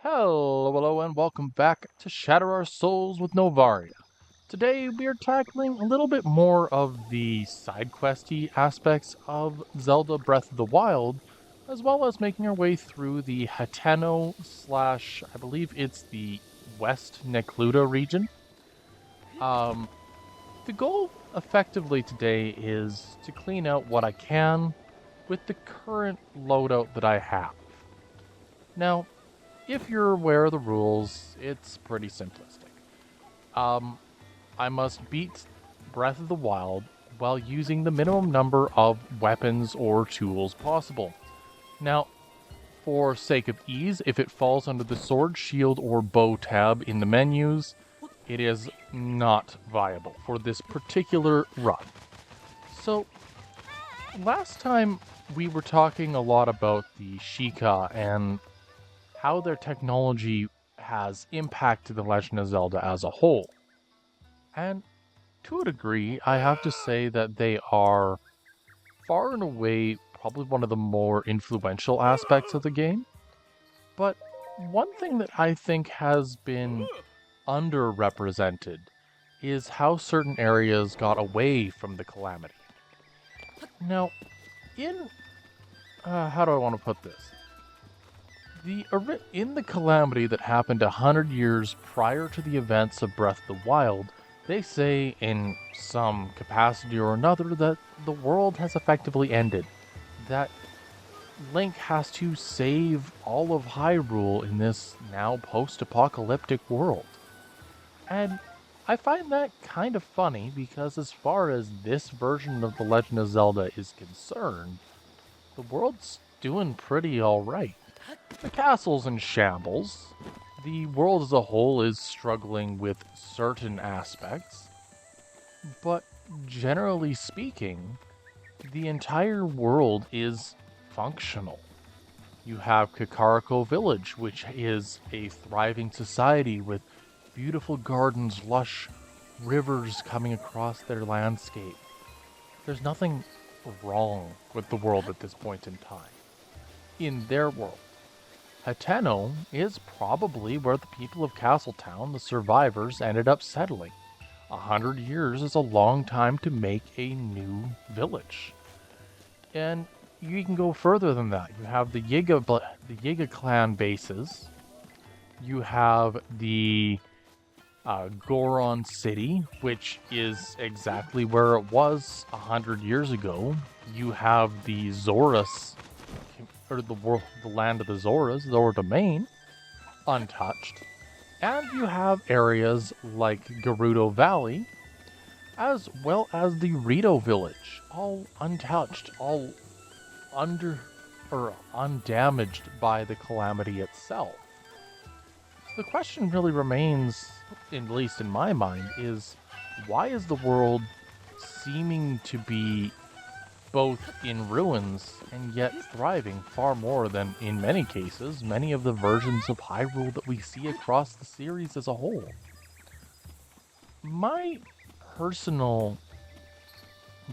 Hello, and welcome back to Shatter Our Souls with Novaria. Today we are tackling a little bit more of the side questy aspects of Zelda Breath of the Wild, as well as making our way through the Hateno slash, I believe it's the West Necluda region. Um, the goal effectively today is to clean out what I can with the current loadout that I have. Now, if you're aware of the rules, it's pretty simplistic. Um, I must beat Breath of the Wild while using the minimum number of weapons or tools possible. Now, for sake of ease, if it falls under the sword, shield, or bow tab in the menus, it is not viable for this particular run. So, last time we were talking a lot about the Sheikah and how their technology has impacted The Legend of Zelda as a whole. And to a degree, I have to say that they are far and away probably one of the more influential aspects of the game. But one thing that I think has been underrepresented is how certain areas got away from the calamity. Now, in how do I want to put this? In the calamity that happened 100 years prior to the events of Breath of the Wild, they say in some capacity or another that the world has effectively ended. That Link has to save all of Hyrule in this now post-apocalyptic world. And I find that kind of funny because as far as this version of The Legend of Zelda is concerned, the world's doing pretty alright. The castle's in shambles. The world as a whole is struggling with certain aspects. But generally speaking, the entire world is functional. You have Kakariko Village, which is a thriving society with beautiful gardens, lush rivers coming across their landscape. There's nothing wrong with the world at this point in time. In their world. Hateno is probably where the people of Castletown, the survivors, ended up settling. 100 years is a long time to make a new village. And you can go further than that. You have the Yiga clan bases. You have the Goron City, which is exactly where it was 100 years ago. You have the Zoras, or the land of the Zoras, Zora Domain, untouched. And you have areas like Gerudo Valley, as well as the Rito Village, all untouched, all undamaged by the calamity itself. So the question really remains, at least in my mind, is why is the world seeming to be both in ruins and yet thriving far more than, in many cases, many of the versions of Hyrule that we see across the series as a whole? My personal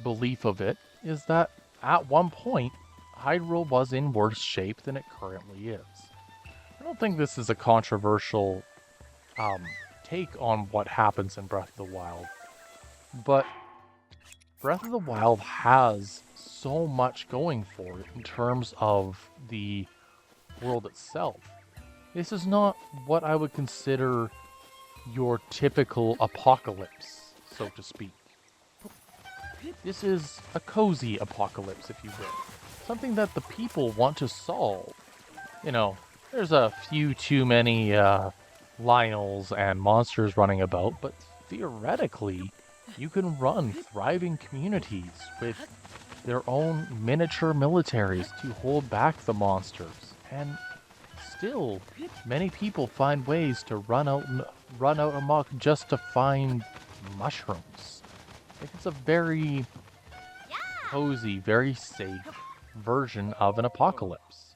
belief of it is that at one point, Hyrule was in worse shape than it currently is. I don't think this is a controversial take on what happens in Breath of the Wild, but Breath of the Wild has so much going for it in terms of the world itself. This is not what I would consider your typical apocalypse, so to speak. This is a cozy apocalypse, if you will. Something that the people want to solve. You know, there's a few too many Lionels and monsters running about, but theoretically, you can run thriving communities with their own miniature militaries to hold back the monsters. And still, many people find ways to run out amok just to find mushrooms. I think it's a very cozy, very safe version of an apocalypse.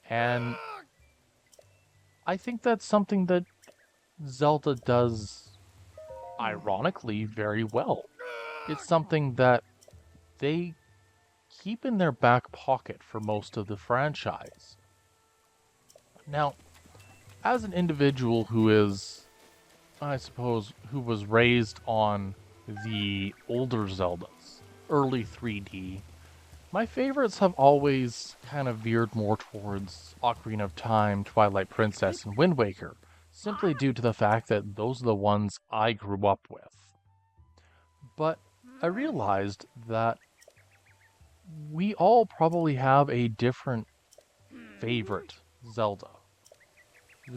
And I think that's something that Zelda does, ironically, very well. It's something that they keep in their back pocket for most of the franchise. Now, As an individual who is, I suppose, who was raised on the older Zeldas, early 3D, my favorites have always kind of veered more towards Ocarina of Time, Twilight Princess, and Wind Waker, simply due to the fact that those are the ones I grew up with. But I realized that we all probably have a different favorite Zelda.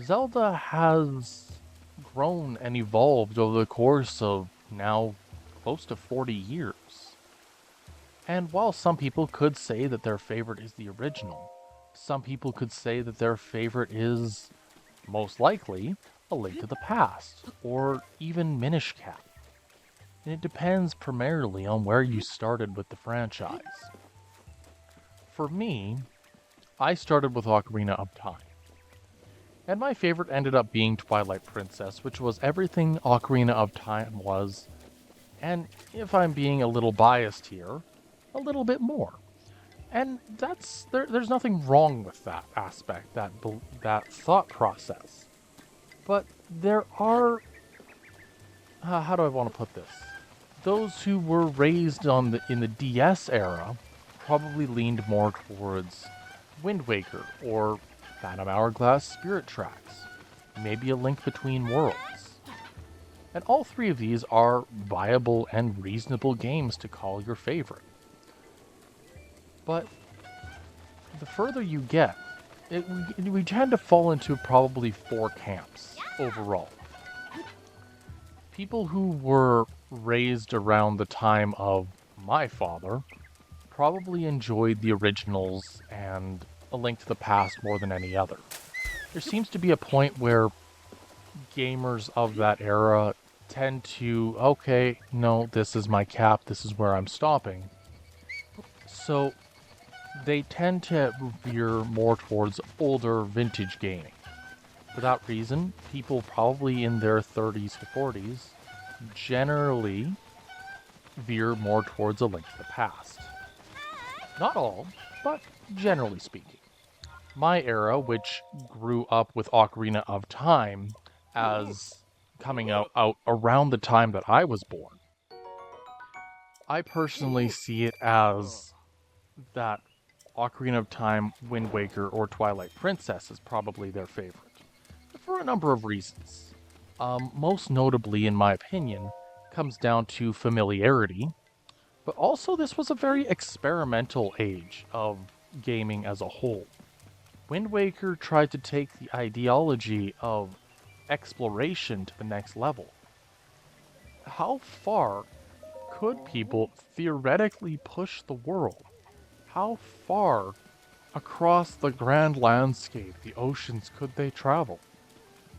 Zelda has grown and evolved over the course of now close to 40 years. And while some people could say that their favorite is the original, some people could say that their favorite is, most likely, A Link to the Past, or even Minish Cap. And it depends primarily on where you started with the franchise. For me, I started with Ocarina of Time. And my favorite ended up being Twilight Princess, which was everything Ocarina of Time was, and if I'm being a little biased here, a little bit more. And there's nothing wrong with that aspect, that thought process. But there are, how do I want to put this? Those who were raised in the DS era probably leaned more towards Wind Waker or Phantom Hourglass Spirit Tracks, maybe A Link Between Worlds. And all three of these are viable and reasonable games to call your favorite. But the further you get, we tend to fall into probably four camps overall. People who were raised around the time of my father probably enjoyed the originals and A Link to the Past more than any other. There seems to be a point where gamers of that era tend to, okay, no, this is my cap, this is where I'm stopping. So they tend to veer more towards older vintage gaming. For that reason, people probably in their 30s to 40s generally veer more towards A Link to the Past. Not all, but generally speaking. My era, which grew up with Ocarina of Time as coming out around the time that I was born, I personally see it as that Ocarina of Time, Wind Waker, or Twilight Princess is probably their favorite, for a number of reasons. Most notably, in my opinion, comes down to familiarity, but also this was a very experimental age of gaming as a whole. Wind Waker tried to take the ideology of exploration to the next level. How far could people theoretically push the world? How far across the grand landscape, the oceans, could they travel?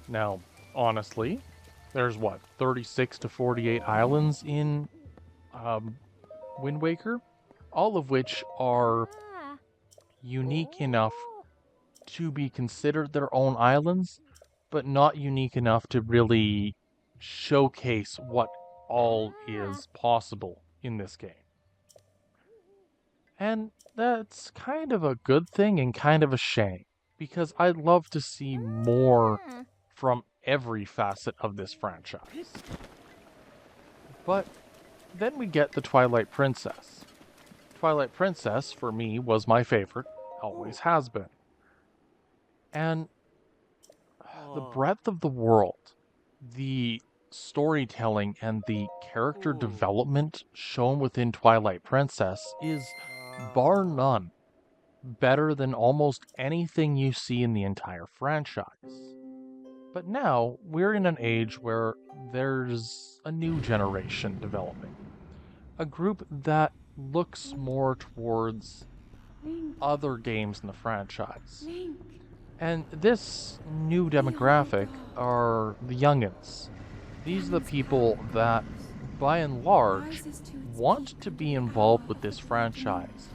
Now, honestly, there's 36 to 48 islands in Wind Waker, all of which are unique enough to be considered their own islands, but not unique enough to really showcase what all is possible in this game. And that's kind of a good thing and kind of a shame, because I'd love to see more from every facet of this franchise. But then we get the Twilight Princess. Twilight Princess, for me, was my favorite, always has been. And the breadth of the world, the storytelling, and the character development shown within Twilight Princess is, bar none, better than almost anything you see in the entire franchise. But now, we're in an age where there's a new generation developing. A group that looks more towards other games in the franchise. And this new demographic are the youngins. These are the people that, by and large, want to be involved with this franchise,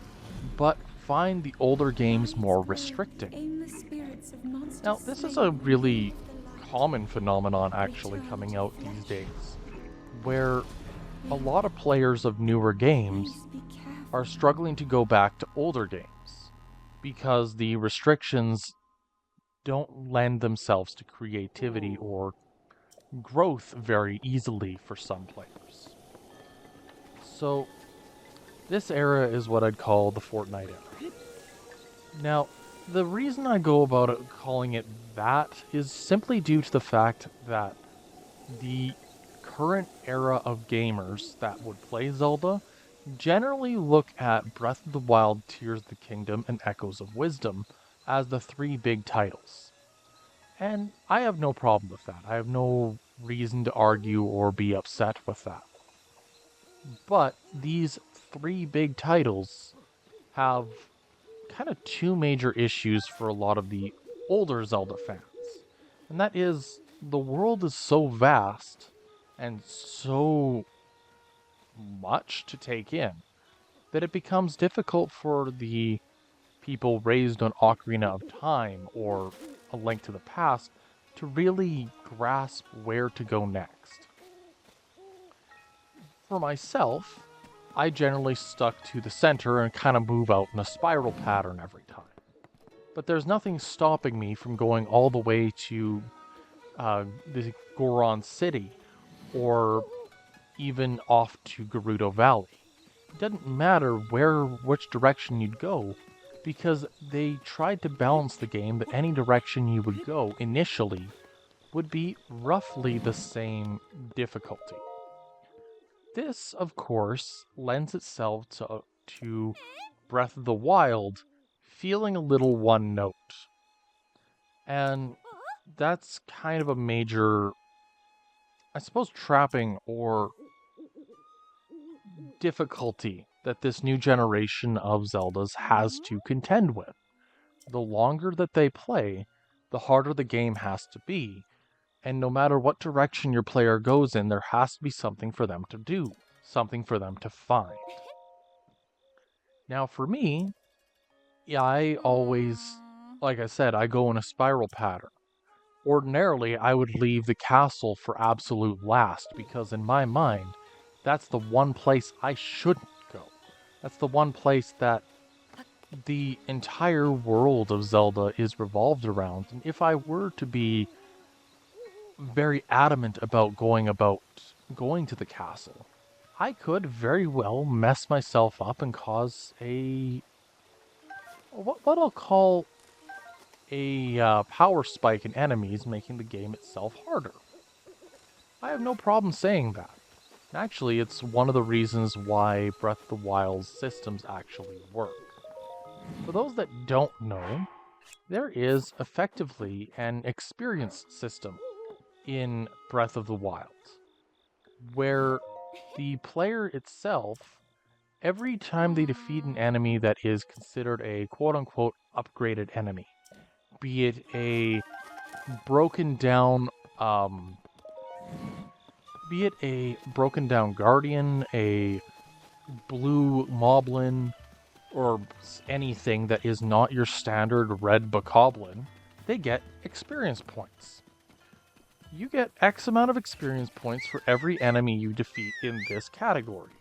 but find the older games more restricting. Now, this is a really common phenomenon actually coming out these days, where a lot of players of newer games are struggling to go back to older games because the restrictions don't lend themselves to creativity or growth very easily for some players. So, this era is what I'd call the Fortnite era. Now, the reason I go about it calling it that is simply due to the fact that the current era of gamers that would play Zelda generally look at Breath of the Wild, Tears of the Kingdom, and Echoes of Wisdom as the three big titles. And I have no problem with that. I have no reason to argue or be upset with that. But these three big titles have kind of two major issues for a lot of the older Zelda fans. And that is, the world is so vast and so much to take in that it becomes difficult for the people raised on Ocarina of Time or A Link to the Past to really grasp where to go next. For myself, I generally stuck to the center and kind of move out in a spiral pattern every time. But there's nothing stopping me from going all the way to the Goron City or even off to Gerudo Valley. It doesn't matter which direction you'd go, because they tried to balance the game that any direction you would go initially would be roughly the same difficulty. This, of course, lends itself to Breath of the Wild feeling a little one note. And that's kind of a major, I suppose, trapping or difficulty that this new generation of Zeldas has to contend with. The longer that they play, the harder the game has to be, and no matter what direction your player goes in, there has to be something for them to do, something for them to find. Now, for me, yeah, I always, like I said, I go in a spiral pattern. Ordinarily, I would leave the castle for absolute last, because in my mind, that's the one place I shouldn't go. That's the one place that the entire world of Zelda is revolved around. And if I were to be very adamant about going to the castle, I could very well mess myself up and cause what I'll call a power spike in enemies, making the game itself harder. I have no problem saying that. Actually, it's one of the reasons why Breath of the Wild's systems actually work. For those that don't know, there is effectively an experience system in Breath of the Wild, where the player itself, every time they defeat an enemy that is considered a quote-unquote upgraded enemy, be it a broken down guardian, a blue moblin, or anything that is not your standard red bokoblin, they get experience points. You get X amount of experience points for every enemy you defeat in this category.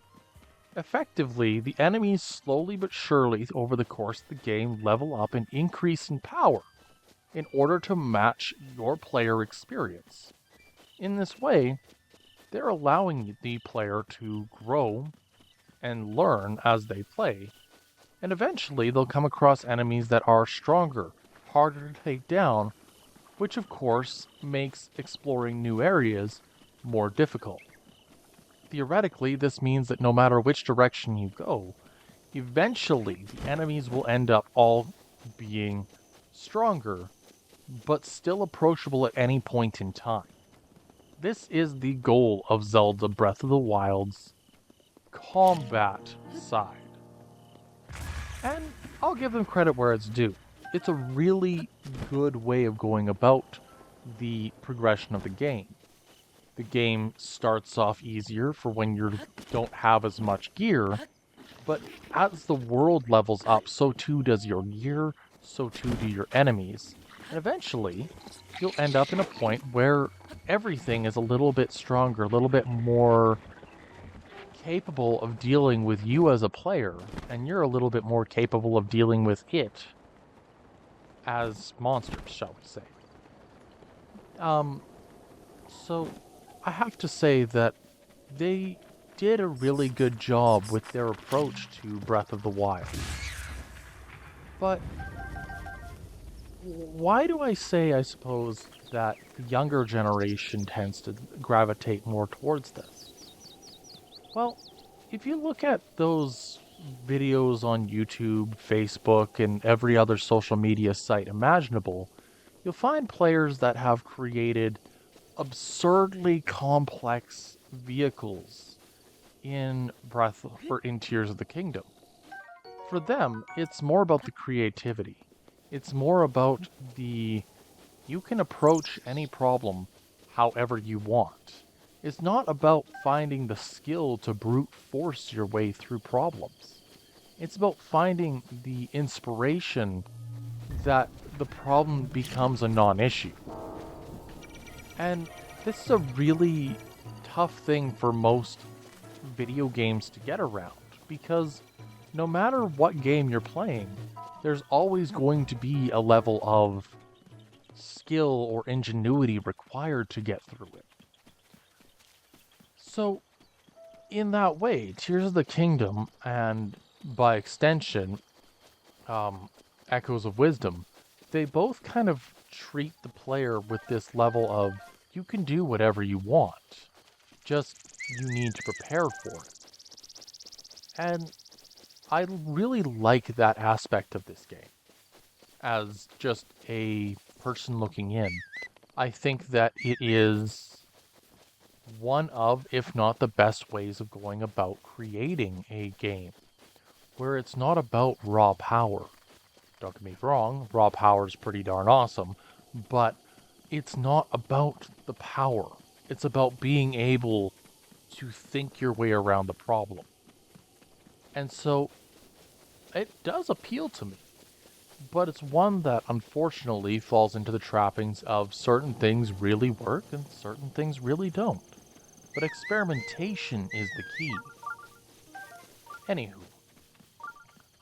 Effectively, the enemies slowly but surely over the course of the game level up and increase in power in order to match your player experience. In this way, they're allowing the player to grow and learn as they play, and eventually they'll come across enemies that are stronger, harder to take down, which of course makes exploring new areas more difficult. Theoretically, this means that no matter which direction you go, eventually the enemies will end up all being stronger, but still approachable at any point in time. This is the goal of Zelda Breath of the Wild's combat side. And I'll give them credit where it's due. It's a really good way of going about the progression of the game. The game starts off easier for when you don't have as much gear, but as the world levels up, so too does your gear, so too do your enemies. And eventually, you'll end up in a point where everything is a little bit stronger, a little bit more capable of dealing with you as a player, and you're a little bit more capable of dealing with it as monsters, shall we say. Um, so I have to say that they did a really good job with their approach to Breath of the Wild. But why do I say, I suppose, that the younger generation tends to gravitate more towards this? Well, if you look at those videos on YouTube, Facebook, and every other social media site imaginable, you'll find players that have created absurdly complex vehicles in Breath or in Tears of the Kingdom. For them, it's more about the creativity. It's more about the you can approach any problem however you want. It's not about finding the skill to brute force your way through problems. It's about finding the inspiration that the problem becomes a non-issue. And this is a really tough thing for most video games to get around because no matter what game you're playing, there's always going to be a level of skill or ingenuity required to get through it. So, in that way, Tears of the Kingdom and by extension, Echoes of Wisdom, they both kind of treat the player with this level of you can do whatever you want, just you need to prepare for it. And I really like that aspect of this game. As just a person looking in, I think that it is one of, if not the best ways of going about creating a game, where it's not about raw power. Don't get me wrong, raw power is pretty darn awesome, but it's not about the power. It's about being able to think your way around the problem. And so it does appeal to me, but it's one that unfortunately falls into the trappings of certain things really work and certain things really don't. But experimentation is the key. Anywho,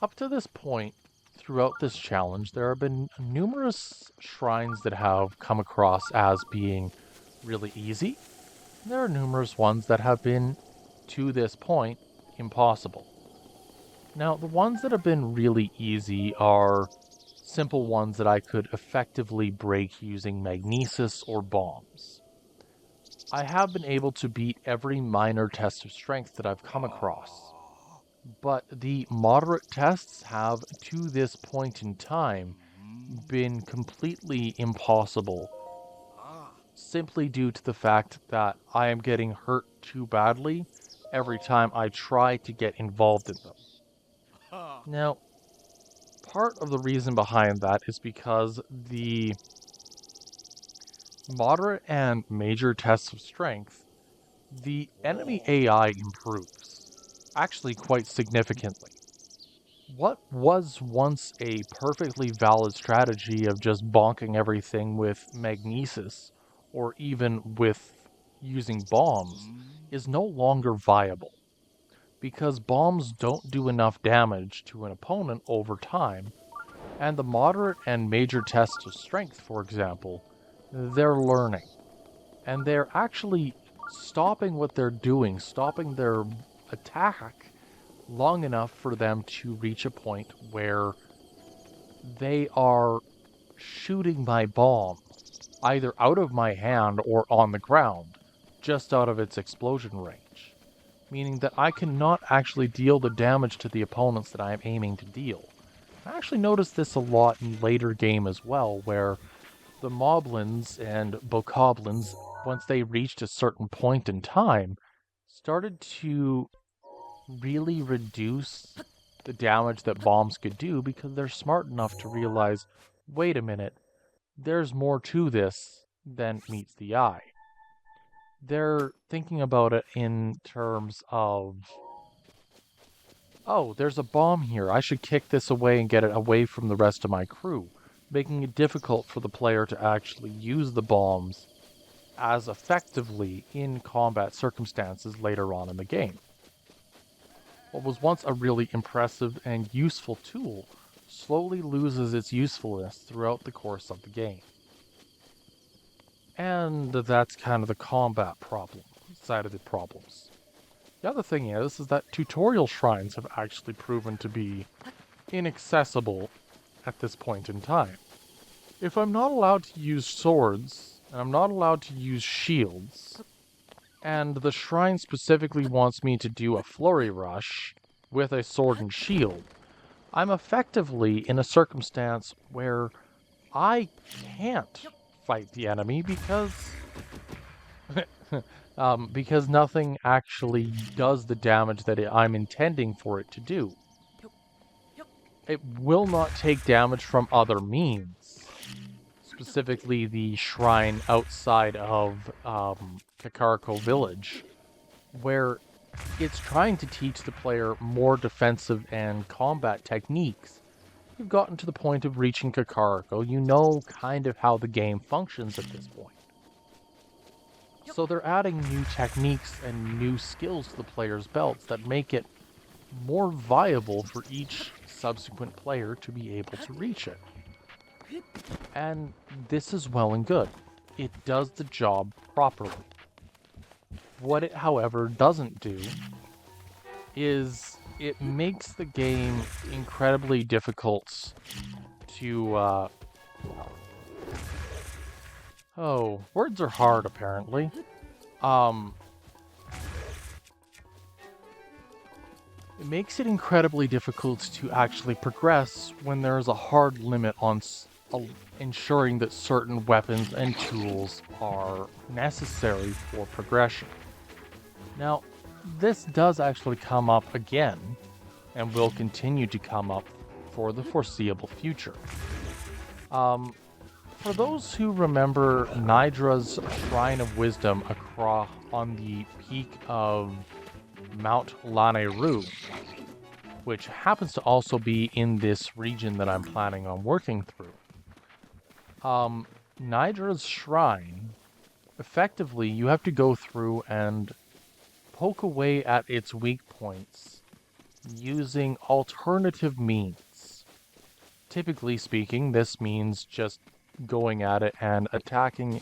up to this point, throughout this challenge, there have been numerous shrines that have come across as being really easy. There are numerous ones that have been, to this point, impossible. Now, the ones that have been really easy are simple ones that I could effectively break using magnesis or bombs. I have been able to beat every minor test of strength that I've come across, but the moderate tests have, to this point in time, been completely impossible, simply due to the fact that I am getting hurt too badly every time I try to get involved in them. Now, part of the reason behind that is because the moderate and major tests of strength, the enemy AI improves, actually quite significantly. What was once a perfectly valid strategy of just bonking everything with magnesis, or even with using bombs, is no longer viable. Because bombs don't do enough damage to an opponent over time, and the moderate and major tests of strength, for example, they're learning. And they're actually stopping what they're doing, stopping their attack long enough for them to reach a point where they are shooting my bomb either out of my hand or on the ground, just out of its explosion range. Meaning that I cannot actually deal the damage to the opponents that I am aiming to deal. I actually noticed this a lot in later game as well, where the moblins and bokoblins, once they reached a certain point in time, started to really reduce the damage that bombs could do because they're smart enough to realize, wait a minute, there's more to this than meets the eye. They're thinking about it in terms of, oh, there's a bomb here. I should kick this away and get it away from the rest of my crew, making it difficult for the player to actually use the bombs as effectively in combat circumstances later on in the game. What was once a really impressive and useful tool slowly loses its usefulness throughout the course of the game. And that's kind of the combat problem, side of the problems. The other thing is that tutorial shrines have actually proven to be inaccessible at this point in time. If I'm not allowed to use swords, and I'm not allowed to use shields, and the shrine specifically wants me to do a flurry rush with a sword and shield, I'm effectively in a circumstance where I can't fight the enemy because nothing actually does the damage that I'm intending for it to do. It will not take damage from other means, specifically the shrine outside of Kakariko Village, where it's trying to teach the player more defensive and combat techniques. You've gotten to the point of reaching Kakariko, you know kind of how the game functions at this point. So they're adding new techniques and new skills to the player's belts that make it more viable for each subsequent player to be able to reach it. And this is well and good. It does the job properly. What it, however, doesn't do is it makes the game incredibly difficult to, oh, words are hard, apparently. It makes it incredibly difficult to actually progress when there's a hard limit on ensuring that certain weapons and tools are necessary for progression. Now, this does actually come up again, and will continue to come up for the foreseeable future. For those who remember Nidra's Shrine of Wisdom across on the peak of Mount Lanayru, which happens to also be in this region that I'm planning on working through. Nidra's Shrine, effectively, you have to go through and poke away at its weak points using alternative means. Typically speaking, this means just going at it and attacking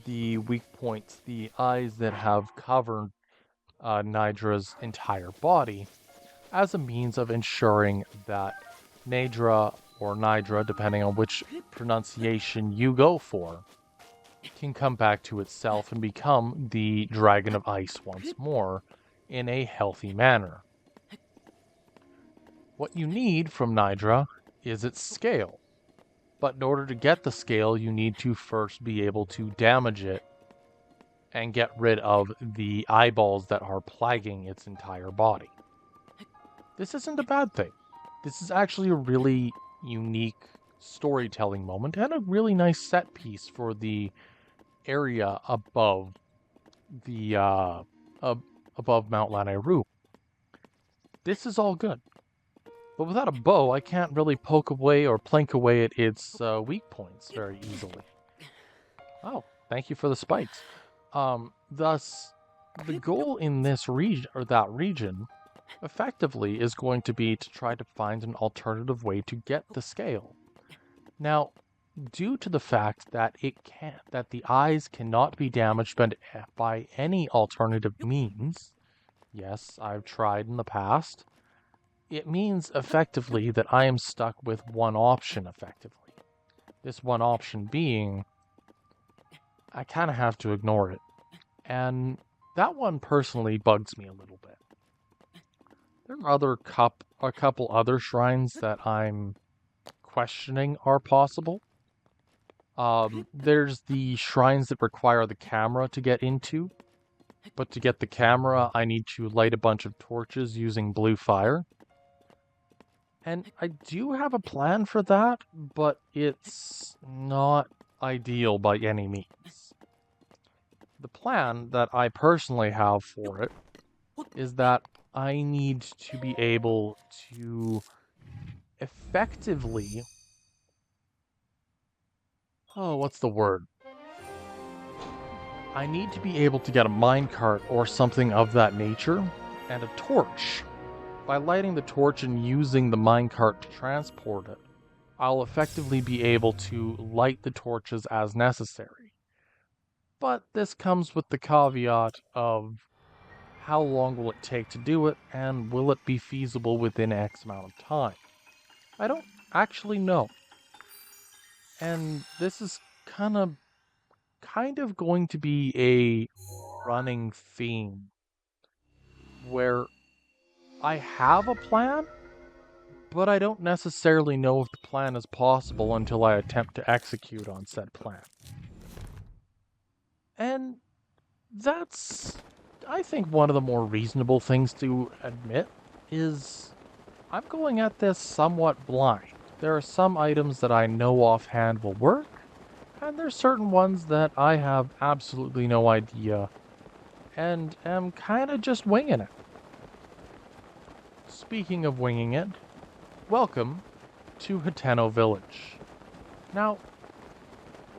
the weak points, the eyes that have covered Nidra's entire body, as a means of ensuring that Nadra or Nidra, depending on which pronunciation you go for, can come back to itself and become the Dragon of Ice once more in a healthy manner. What you need from Nidra is its scale, but in order to get the scale, you need to first be able to damage it and get rid of the eyeballs that are plaguing its entire body. This isn't a bad thing. This is actually a really unique storytelling moment and a really nice set piece for the area above the above Mount Lanayru. This is all good, but without a bow, I can't really poke away or plank away at its weak points very easily. Oh, thank you for the spikes. Thus, the goal in this region or that region, effectively, is going to be to try to find an alternative way to get the scale. Now, due to the fact that that the eyes cannot be damaged by any alternative means, yes, I've tried in the past, it means effectively that I am stuck with one option effectively. This one option being, I kind of have to ignore it. And that one personally bugs me a little bit. There are a couple other shrines that I'm questioning are possible. There's the shrines that require the camera to get into, but to get the camera, I need to light a bunch of torches using blue fire. And I do have a plan for that, but it's not ideal by any means. The plan that I personally have for it is that I need to be able to effectively... Oh, what's the word? I need to be able to get a minecart or something of that nature and a torch by lighting the torch and using the minecart to transport it, I'll effectively be able to light the torches as necessary. But this comes with the caveat of how long will it take to do it, and will it be feasible within X amount of time? I don't actually know. And this is kind of going to be a running theme where I have a plan, but I don't necessarily know if the plan is possible until I attempt to execute on said plan. And that's, I think, one of the more reasonable things to admit is I'm going at this somewhat blind. There are some items that I know offhand will work, and there's certain ones that I have absolutely no idea and am kind of just winging it. Speaking of winging it, welcome to Hateno Village. Now,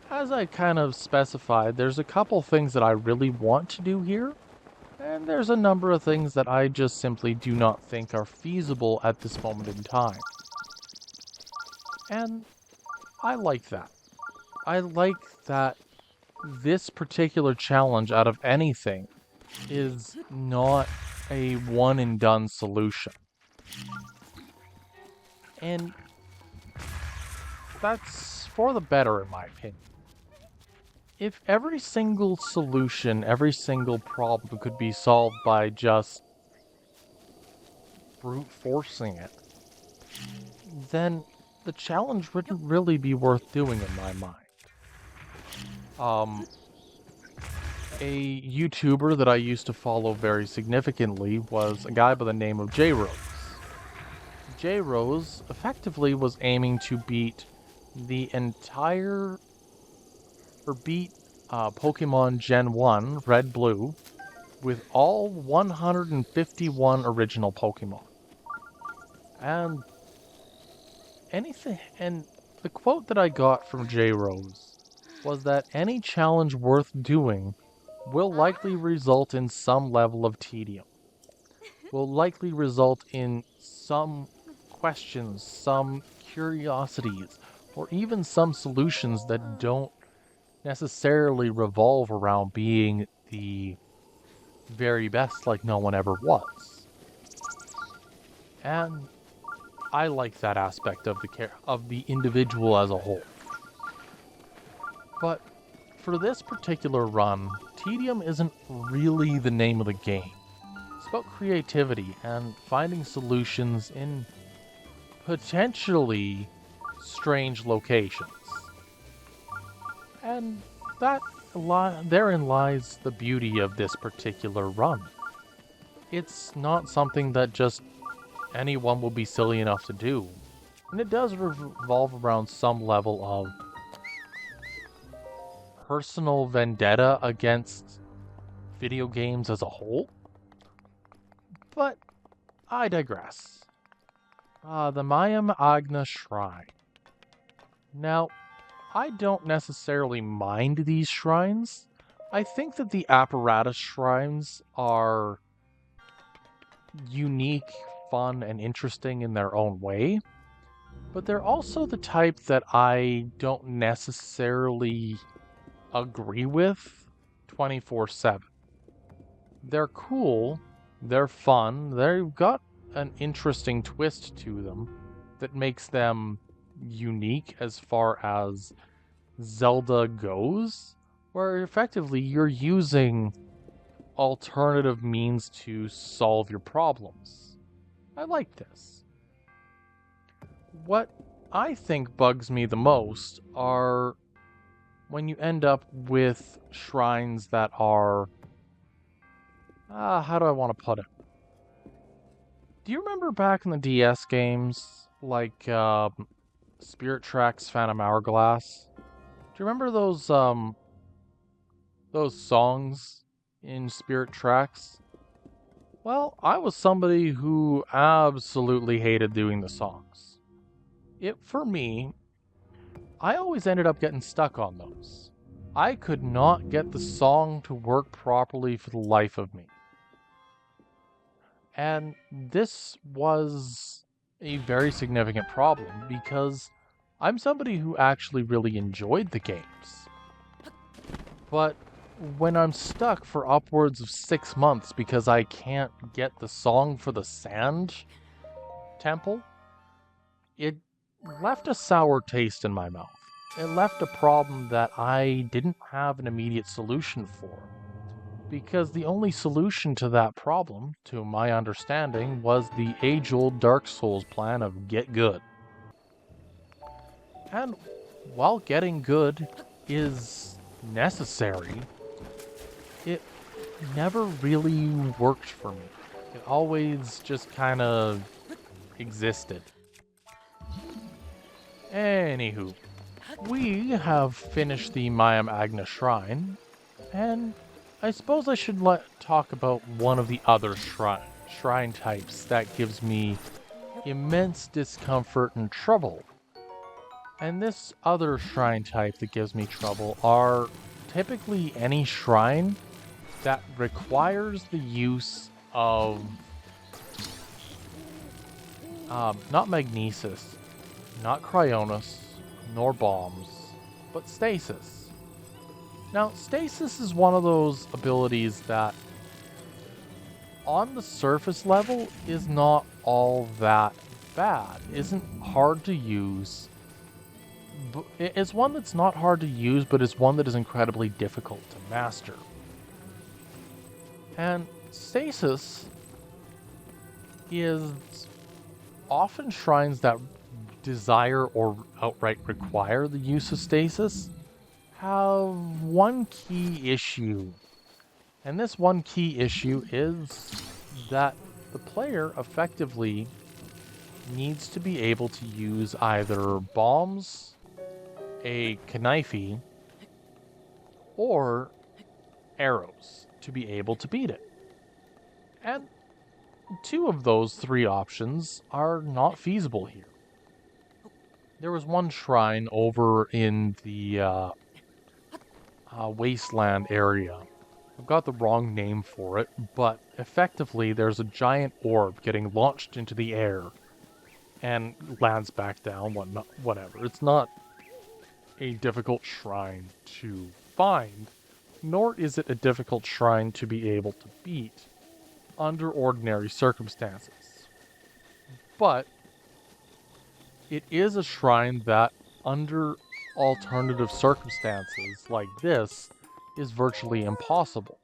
as I kind of specified, there's a couple things that I really want to do here, and there's a number of things that I just simply do not think are feasible at this moment in time. And I like that. I like that this particular challenge out of anything is not a one and done solution. And that's for the better in my opinion. If every single solution, every single problem could be solved by just brute forcing it, then the challenge wouldn't really be worth doing in my mind. A YouTuber that I used to follow very significantly was a guy by the name of J-Rose. J-Rose effectively was aiming to beat Pokemon Gen 1, Red Blue, with all 151 original Pokemon. And the quote that I got from J-Rose was that any challenge worth doing will likely result in some level of tedium. Will likely result in some questions, some curiosities, or even some solutions that don't necessarily revolve around being the very best like no one ever was. And I like that aspect of the individual as a whole. But for this particular run, tedium isn't really the name of the game. It's about creativity and finding solutions in potentially strange locations. And therein lies the beauty of this particular run. It's not something that just anyone will be silly enough to do. And it does revolve around some level of personal vendetta against video games as a whole. But I digress. The Mayam Agna Shrine. Now, I don't necessarily mind these shrines. I think that the apparatus shrines are unique, fun, and interesting in their own way. But they're also the type that I don't necessarily agree with 24/7. They're cool, they're fun, they've got an interesting twist to them that makes them unique as far as Zelda goes, where effectively you're using alternative means to solve your problems. I like this. What I think bugs me the most are when you end up with shrines that are... how do I want to put it? Do you remember back in the DS games, like Spirit Tracks Phantom Hourglass? Do you remember those songs in Spirit Tracks? Well, I was somebody who absolutely hated doing the songs. For me, I always ended up getting stuck on those. I could not get the song to work properly for the life of me. And this was a very significant problem because I'm somebody who actually really enjoyed the games. But when I'm stuck for upwards of 6 months because I can't get the song for the Sand Temple, it left a sour taste in my mouth. It left a problem that I didn't have an immediate solution for. Because the only solution to that problem, to my understanding, was the age-old Dark Souls plan of get good. And while getting good is necessary, it never really worked for me. It always just kind of existed. Anywho, we have finished the Mayam Agna Shrine, and I suppose I should talk about one of the other shrine types that gives me immense discomfort and trouble. And this other shrine type that gives me trouble are typically any shrine that requires the use of not magnesis, not cryonis, nor bombs, but stasis. Now, stasis is one of those abilities that, on the surface level, is not all that bad. Isn't hard to use. It's one that's not hard to use, but it's one that is incredibly difficult to master. And stasis is often shrines that desire or outright require the use of stasis have one key issue. And this one key issue is that the player effectively needs to be able to use either bombs, a knife, or arrows to be able to beat it. And two of those three options are not feasible here. There was one shrine over in the wasteland area. I've got the wrong name for it, but effectively there's a giant orb getting launched into the air and lands back down, whatever. It's not a difficult shrine to find, nor is it a difficult shrine to be able to beat under ordinary circumstances. But it is a shrine that, under alternative circumstances like this, is virtually impossible.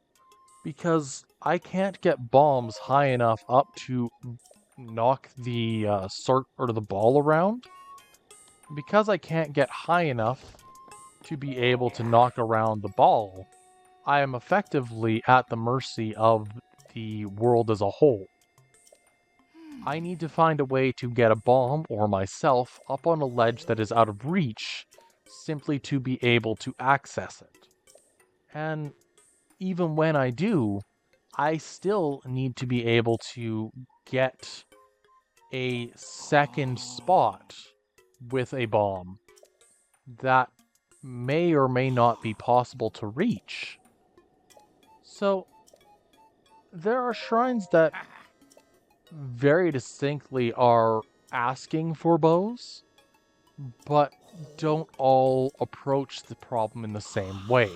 Because I can't get bombs high enough up to knock the the ball around. Because I can't get high enough to be able to knock around the ball, I am effectively at the mercy of the world as a whole. I need to find a way to get a bomb or myself up on a ledge that is out of reach simply to be able to access it. And even when I do, I still need to be able to get a second spot with a bomb that may or may not be possible to reach. So, there are shrines that very distinctly are asking for bows, but don't all approach the problem in the same way.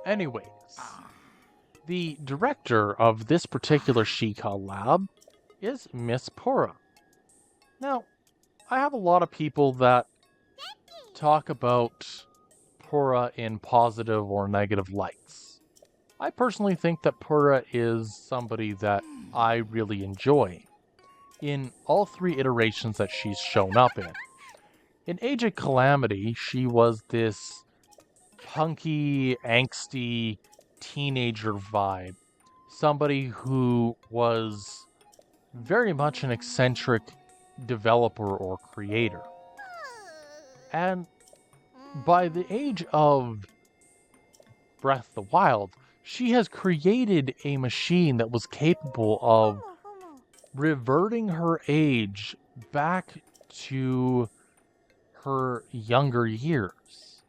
Anyways, the director of this particular Sheikah lab is Miss Pura. Now, I have a lot of people that talk about Pura in positive or negative lights. I personally think that Pura is somebody that I really enjoy in all three iterations that she's shown up in. In Age of Calamity, she was this punky, angsty teenager vibe. Somebody who was very much an eccentric developer or creator. And by the age of Breath of the Wild, she has created a machine that was capable of reverting her age back to her younger years.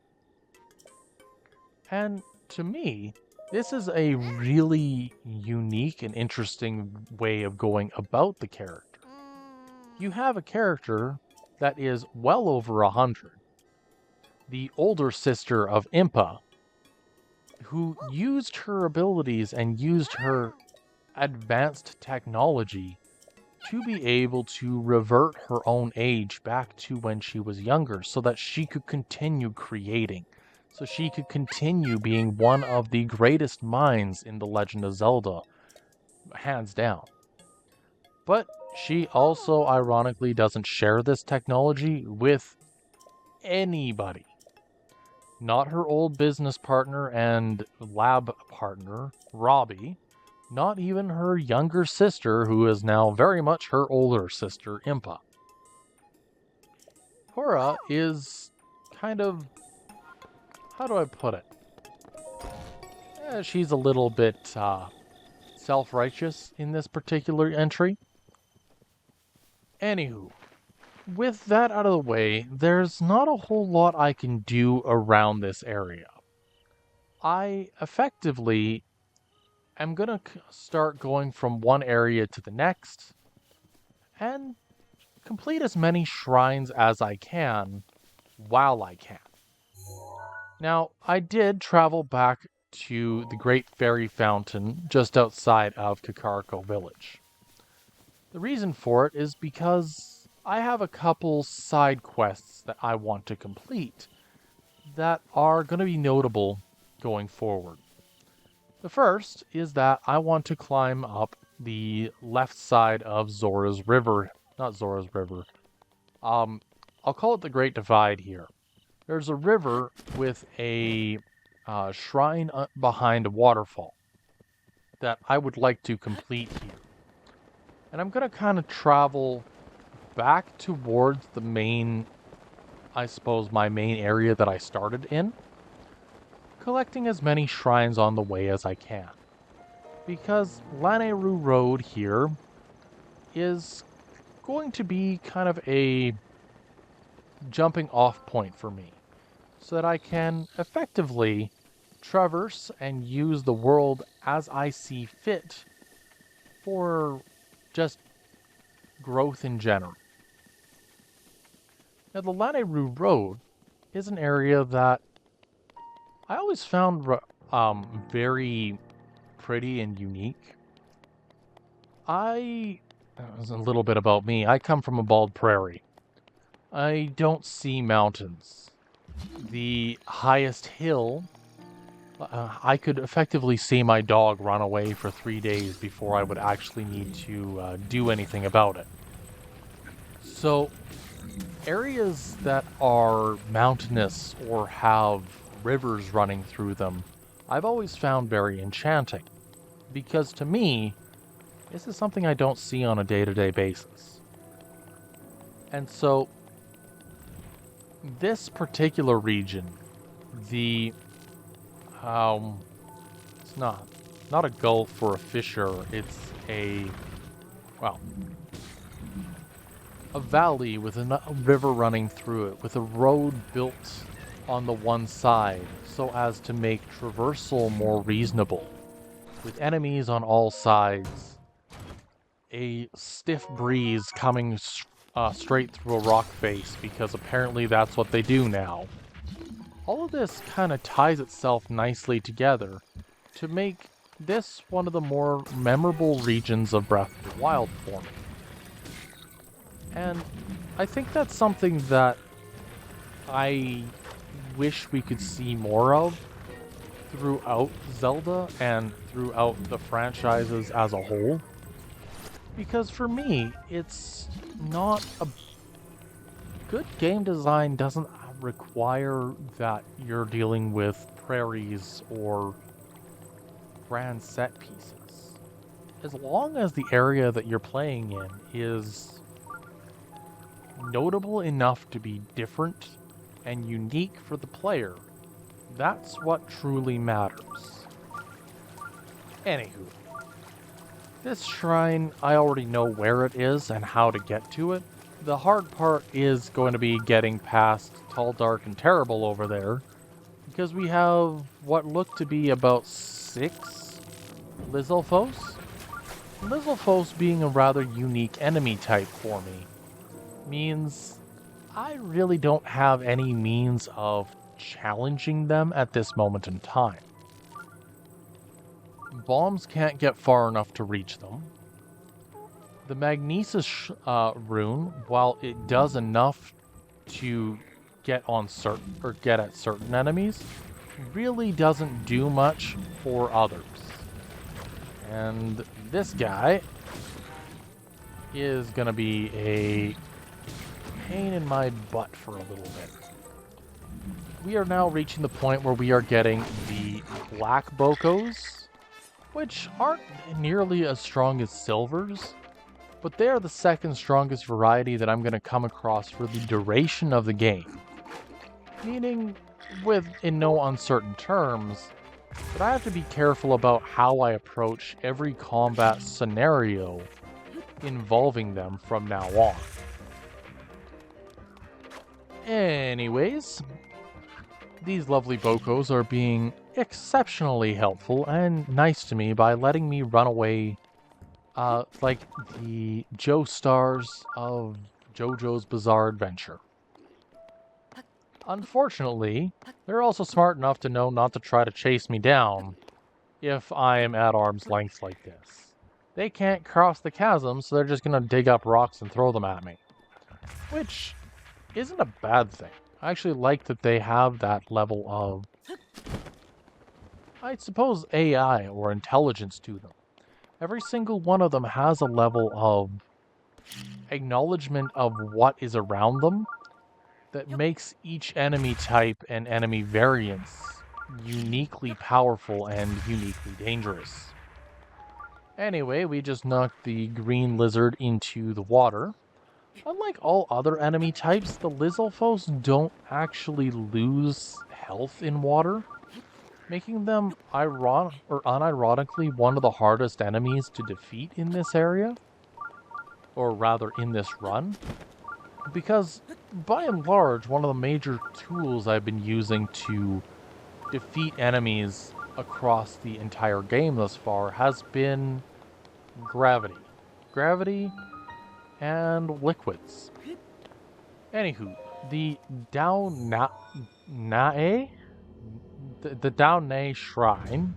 And to me, This is a really unique and interesting way of going about the character. You have a character that is well over 100, the older sister of Impa, who used her abilities and used her advanced technology to be able to revert her own age back to when she was younger so that she could continue creating, so she could continue being one of the greatest minds in The Legend of Zelda, hands down. But she also ironically doesn't share this technology with anybody. Not her old business partner and lab partner, Robbie. Not even her younger sister, who is now very much her older sister, Impa. Cora is kind of, how do I put it? She's a little bit self-righteous in this particular entry. Anywho, with that out of the way, there's not a whole lot I can do around this area. I effectively am going to start going from one area to the next and complete as many shrines as I can while I can. Now, I did travel back to the Great Fairy Fountain just outside of Kakariko Village. The reason for it is because I have a couple side quests that I want to complete that are going to be notable going forward. The first is that I want to climb up the left side of Zora's River. Not Zora's River. I'll call it the Great Divide here. There's a river with a shrine behind a waterfall that I would like to complete here. And I'm going to kind of travel back towards the main, I suppose, my main area that I started in, collecting as many shrines on the way as I can. Because Lanayru Road here is going to be kind of a jumping off point for me, so that I can effectively traverse and use the world as I see fit for just growth in general. Now, the Lanayru Road is an area that I always found very pretty and unique. A little bit about me. I come from a bald prairie. I don't see mountains. The highest hill, I could effectively see my dog run away for 3 days before I would actually need to do anything about it. So, areas that are mountainous or have rivers running through them, I've always found very enchanting. Because to me, this is something I don't see on a day-to-day basis. And so, this particular region, the it's not a gulf or a fissure, it's a valley with a river running through it, with a road built on the one side so as to make traversal more reasonable, with enemies on all sides, a stiff breeze coming straight through a rock face, because apparently that's what they do now. All of this kind of ties itself nicely together to make this one of the more memorable regions of Breath of the Wild for me. And I think that's something that I wish we could see more of throughout Zelda and throughout the franchises as a whole. Because for me, it's not a good game design doesn't require that you're dealing with prairies or grand set pieces. As long as the area that you're playing in is notable enough to be different and unique for the player, that's what truly matters. Anywho, this shrine, I already know where it is and how to get to it. The hard part is going to be getting past Tall, Dark, and Terrible over there, because we have what look to be about 6 Lizalfos. Lizalfos being a rather unique enemy type for me means I really don't have any means of challenging them at this moment in time. Bombs can't get far enough to reach them. The magnesis rune, while it does enough to get at certain enemies, really doesn't do much for others. And this guy is gonna be a pain in my butt for a little bit. We are now reaching the point where we are getting the black Botws, which aren't nearly as strong as silvers, but they are the second strongest variety that I'm going to come across for the duration of the game. Meaning, in no uncertain terms, that I have to be careful about how I approach every combat scenario involving them from now on. Anyways, these lovely Botws are being exceptionally helpful and nice to me by letting me run away like the Joestars of JoJo's Bizarre Adventure. Unfortunately, they're also smart enough to know not to try to chase me down if I am at arm's length like this. They can't cross the chasm, so they're just going to dig up rocks and throw them at me. Which isn't a bad thing. I actually like that they have that level of, I suppose, AI or intelligence to them. Every single one of them has a level of acknowledgement of what is around them that makes each enemy type and enemy variance uniquely powerful and uniquely dangerous. Anyway, we just knocked the green lizard into the water. Unlike all other enemy types, the Lizalfos don't actually lose health in water, making them unironically one of the hardest enemies to defeat in this area, or rather in this run, because by and large, one of the major tools I've been using to defeat enemies across the entire game thus far has been gravity. Gravity and liquids. Anywho, the Daonae Shrine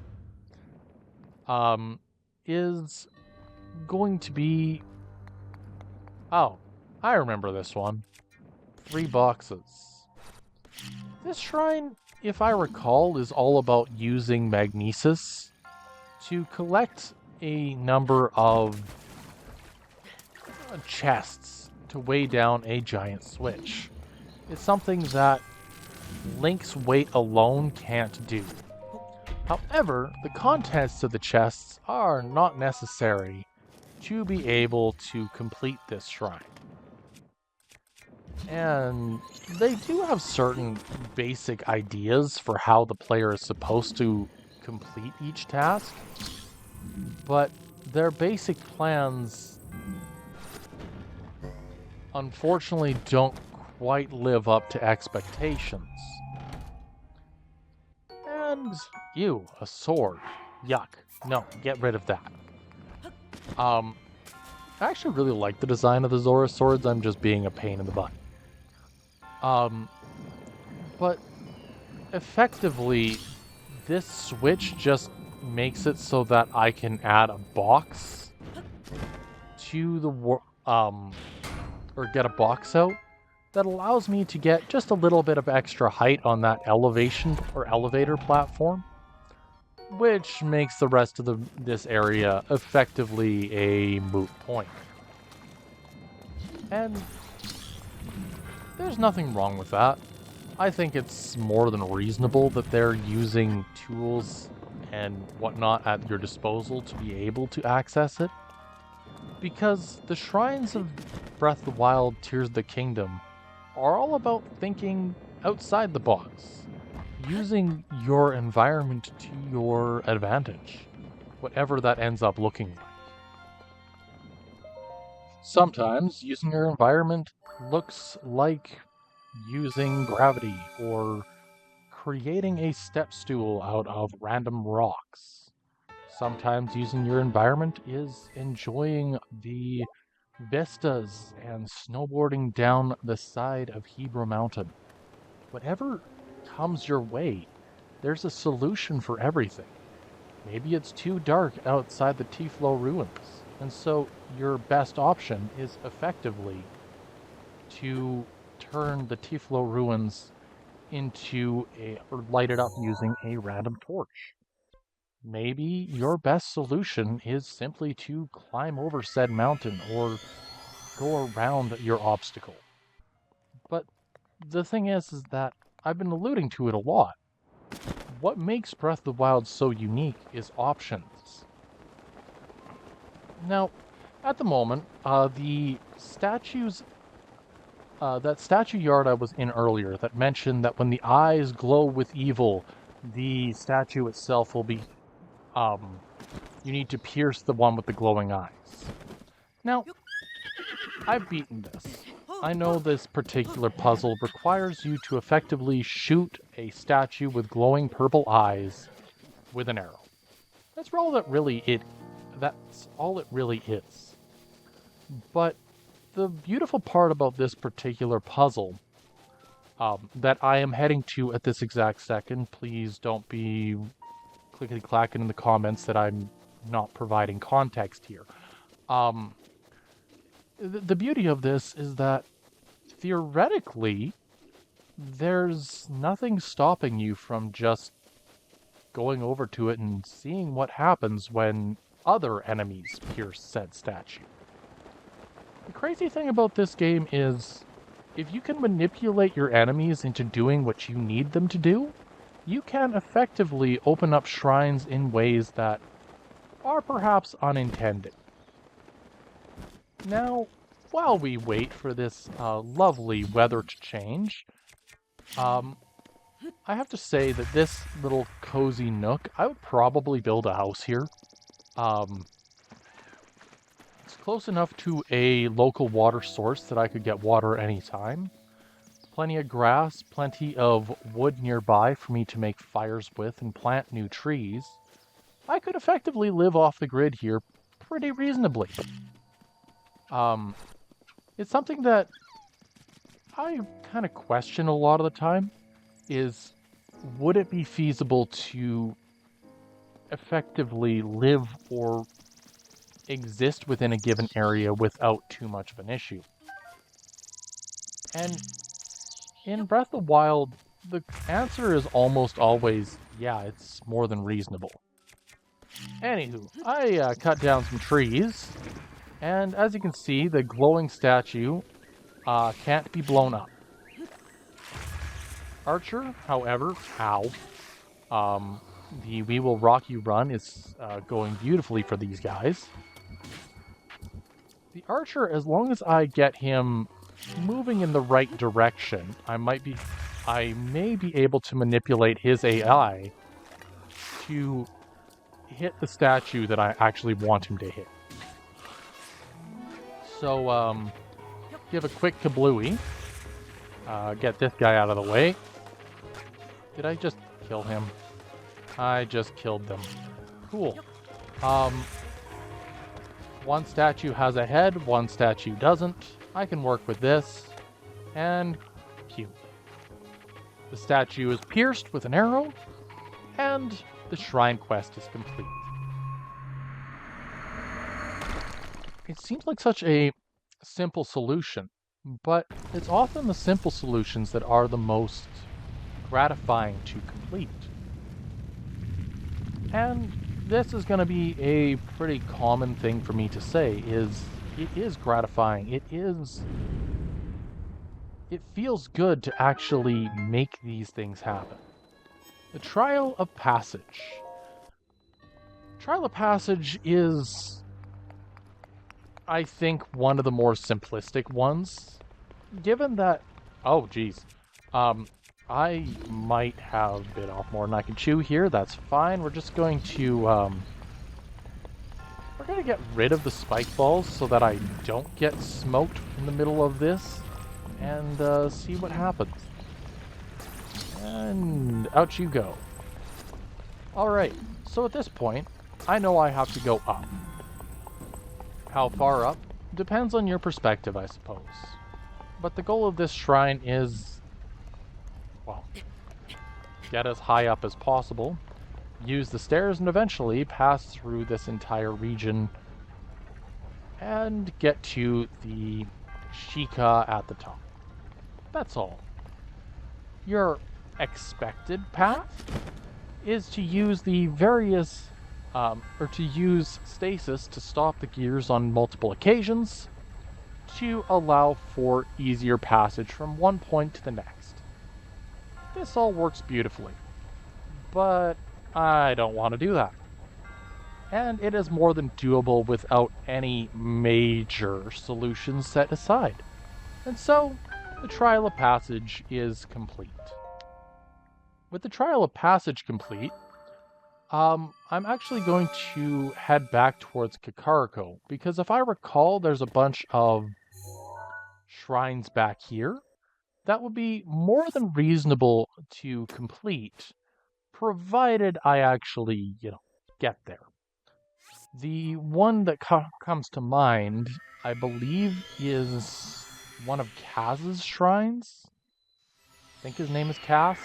is going to be... Oh, I remember this one. 3 boxes. This shrine, if I recall, is all about using magnesis to collect a number of chests to weigh down a giant switch. It's something that Link's weight alone can't do. However, the contents of the chests are not necessary to be able to complete this shrine. And they do have certain basic ideas for how the player is supposed to complete each task, but their basic plans unfortunately don't quite live up to expectations. And, ew, a sword. Yuck. No, get rid of that. I actually really like the design of the Zora swords, I'm just being a pain in the butt. But effectively, this switch just makes it so that I can add a box to the or get a box out that allows me to get just a little bit of extra height on that elevation or elevator platform, which makes the rest of this area effectively a moot point. And there's nothing wrong with that. I think it's more than reasonable that they're using tools and whatnot at your disposal to be able to access it. Because the shrines of Breath of the Wild, Tears of the Kingdom are all about thinking outside the box, using your environment to your advantage, whatever that ends up looking like. Sometimes using your environment looks like using gravity or creating a step stool out of random rocks. Sometimes using your environment is enjoying the vistas and snowboarding down the side of Hebrew Mountain. Whatever comes your way, there's a solution for everything. Maybe it's too dark outside the Tiflo ruins, and so your best option is effectively to turn the Tiflo ruins or light it up using a random torch. Maybe your best solution is simply to climb over said mountain or go around your obstacle. But the thing is that I've been alluding to it a lot. What makes Breath of the Wild so unique is options. Now, at the moment, the statues, that statue yard I was in earlier that mentioned that when the eyes glow with evil, the statue itself will be, you need to pierce the one with the glowing eyes. Now, I've beaten this. I know this particular puzzle requires you to effectively shoot a statue with glowing purple eyes with an arrow. That's all it really is. But the beautiful part about this particular puzzle that I am heading to at this exact second, please don't be clickety-clacking in the comments that I'm not providing context here. The beauty of this is that theoretically, there's nothing stopping you from just going over to it and seeing what happens when other enemies pierce said statue. The crazy thing about this game is, if you can manipulate your enemies into doing what you need them to do, you can effectively open up shrines in ways that are perhaps unintended. Now, while we wait for this lovely weather to change, I have to say that this little cozy nook, I would probably build a house here. It's close enough to a local water source that I could get water anytime. Plenty of grass, plenty of wood nearby for me to make fires with and plant new trees. I could effectively live off the grid here pretty reasonably. It's something that I kind of question a lot of the time is, would it be feasible to effectively live or exist within a given area without too much of an issue? And in Breath of the Wild, the answer is almost always, yeah, it's more than reasonable. Anywho, I cut down some trees, and as you can see, the glowing statue can't be blown up. Archer, however, the We Will Rock You run is going beautifully for these guys. The Archer, as long as I get him moving in the right direction, I may be able to manipulate his AI to hit the statue that I actually want him to hit. So, give a quick kablooey. Get this guy out of the way. Did I just kill him? I just killed them. Cool. One statue has a head, one statue doesn't. I can work with this. And cute. The statue is pierced with an arrow, and the shrine quest is complete. It seems like such a simple solution, but it's often the simple solutions that are the most gratifying to complete. And this is going to be a pretty common thing for me to say, is it is gratifying. It feels good to actually make these things happen. The Trial of Passage. Trial of Passage is, I think, one of the more simplistic ones, given that, oh geez, I might have bit off more than I can chew here. That's fine. We're just going to, we're going to get rid of the spike balls so that I don't get smoked in the middle of this, and see what happens. And out you go. Alright, so at this point, I know I have to go up. How far up? Depends on your perspective, I suppose. But the goal of this shrine is, well, get as high up as possible, use the stairs, and eventually pass through this entire region and get to the Sheikah at the top. That's all. Your expected path is to use the various, or to use stasis to stop the gears on multiple occasions to allow for easier passage from one point to the next. This all works beautifully, but I don't want to do that. And it is more than doable without any major solutions set aside. And so, the Trial of Passage is complete. With the Trial of Passage complete, I'm actually going to head back towards Kakariko, because if I recall, there's a bunch of shrines back here that would be more than reasonable to complete, provided I actually, get there. The one that comes to mind, I believe, is one of Kaz's shrines. I think his name is Cass.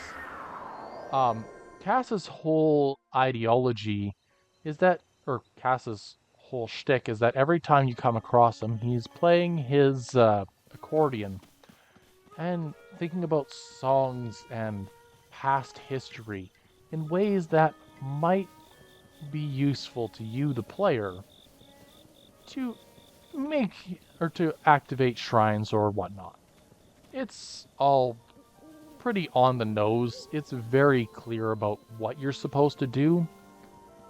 Cass's whole ideology is that, or Cass's whole shtick is that every time you come across him, he's playing his accordion and thinking about songs and past history in ways that might be useful to you, the player, to make or to activate shrines or whatnot. It's all pretty on the nose. It's very clear about what you're supposed to do.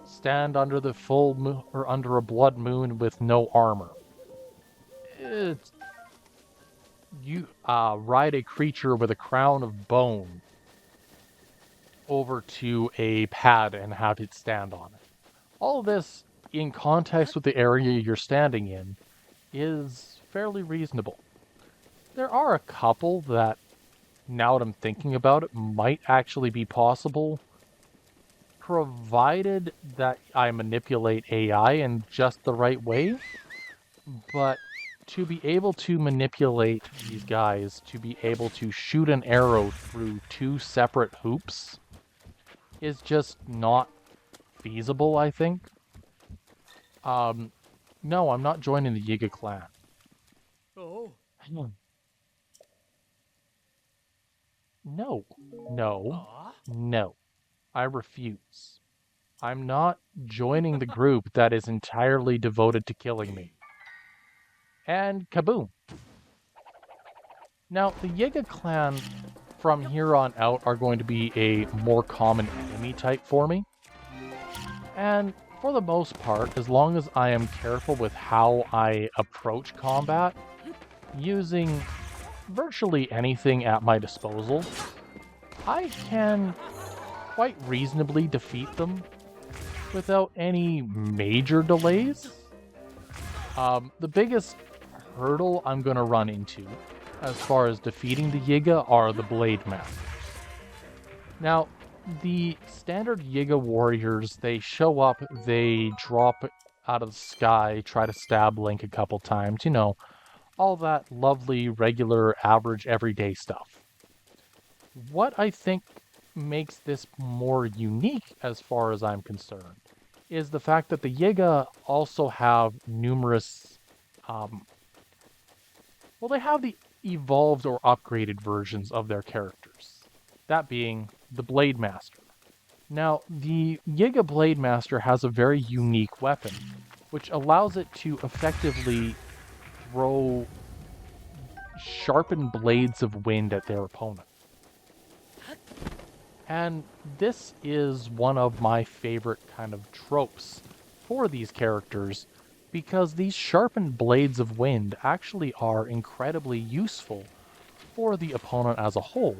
Stand under the full moon or under a blood moon with no armor. You ride a creature with a crown of bone over to a pad and have it stand on it. All of this, in context with the area you're standing in, is fairly reasonable. There are a couple that, now that I'm thinking about it, might actually be possible, provided that I manipulate AI in just the right way. But to be able to manipulate these guys, to be able to shoot an arrow through two separate hoops, is just not feasible, I think. No, I'm not joining the Yiga clan. Oh. No. No. Aw. No. I refuse. I'm not joining the group that is entirely devoted to killing me. And kaboom. Now, the Yiga clan from here on out are going to be a more common enemy type for me. And for the most part, as long as I am careful with how I approach combat, using virtually anything at my disposal, I can quite reasonably defeat them without any major delays. The biggest hurdle I'm going to run into as far as defeating the Yiga are the Blade Masters. Now, the standard Yiga warriors, they show up, they drop out of the sky, try to stab Link a couple times, all that lovely, regular, average, everyday stuff. What I think makes this more unique as far as I'm concerned is the fact that the Yiga also have numerous, they have the evolved or upgraded versions of their characters. That being the Blade Master. Now, the Yiga Blade Master has a very unique weapon, which allows it to effectively throw sharpened blades of wind at their opponent. And this is one of my favorite kind of tropes for these characters, because these sharpened blades of wind actually are incredibly useful for the opponent as a whole,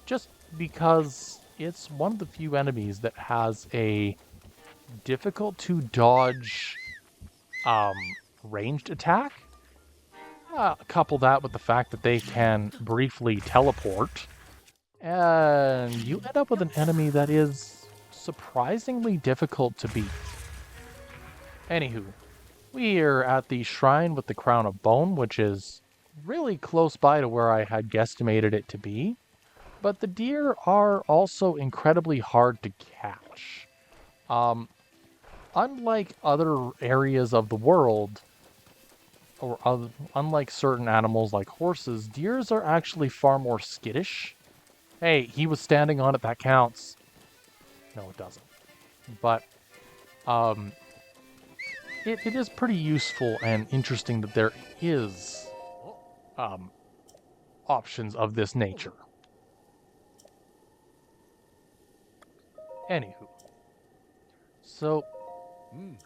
just because it's one of the few enemies that has a difficult to dodge ranged attack. Couple that with the fact that they can briefly teleport, and you end up with an enemy that is surprisingly difficult to beat. Anywho, we are at the shrine with the crown of bone, which is really close by to where I had guesstimated it to be. But the deer are also incredibly hard to catch. Um, Unlike other areas of the world, unlike certain animals like horses, deers are actually far more skittish. Hey, he was standing on it, that counts. No, it doesn't. But um, it is pretty useful and interesting that there is um, options of this nature. Anywho, so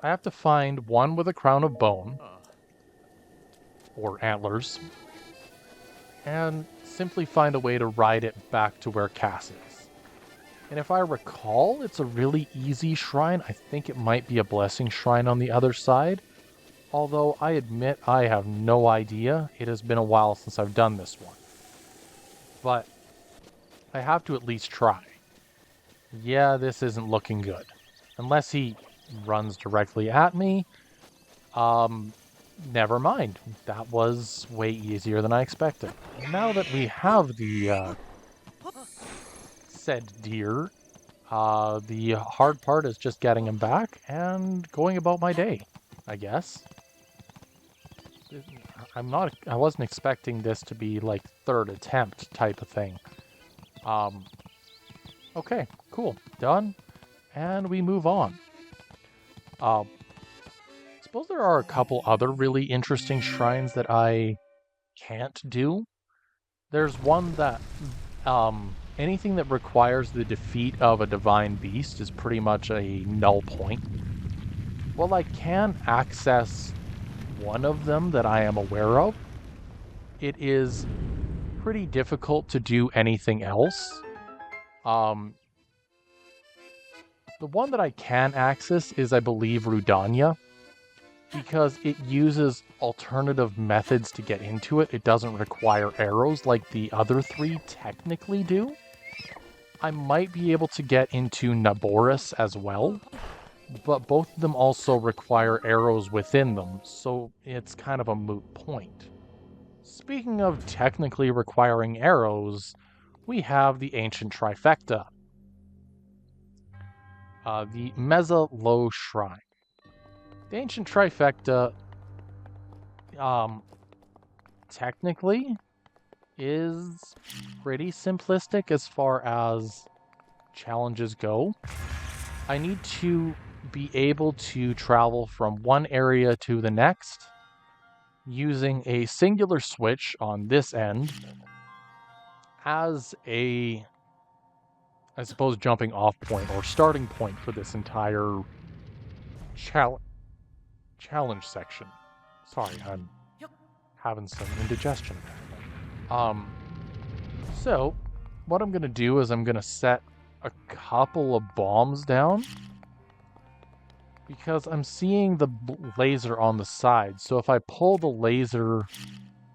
I have to find one with a crown of bone, or antlers, and simply find a way to ride it back to where Cass is. And if I recall, it's a really easy shrine. I think it might be a blessing shrine on the other side. Although I admit I have no idea. It has been a while since I've done this one. But I have to at least try. Yeah, this isn't looking good. Unless he runs directly at me. Never mind. That was way easier than I expected. Now that we have the said deer, the hard part is just getting him back and going about my day, I guess. I wasn't expecting this to be like third attempt type of thing. Okay, cool, done, and we move on. I suppose there are a couple other really interesting shrines that I can't do. There's one that, anything that requires the defeat of a divine beast is pretty much a null point. While I can access one of them that I am aware of, it is pretty difficult to do anything else. The one that I can access is, I believe, Rudania, because it uses alternative methods to get into it. It doesn't require arrows like the other three technically do. I might be able to get into Naboris as well, but both of them also require arrows within them, so it's kind of a moot point. Speaking of technically requiring arrows, we have the ancient trifecta. The Meza Lo Shrine. The ancient trifecta, technically is pretty simplistic as far as challenges go. I need to be able to travel from one area to the next using a singular switch on this end as a, I suppose, jumping off point or starting point for this entire challenge section. Sorry, I'm having some indigestion. So what I'm gonna do is I'm gonna set a couple of bombs down because I'm seeing the laser on the side. So if I pull the laser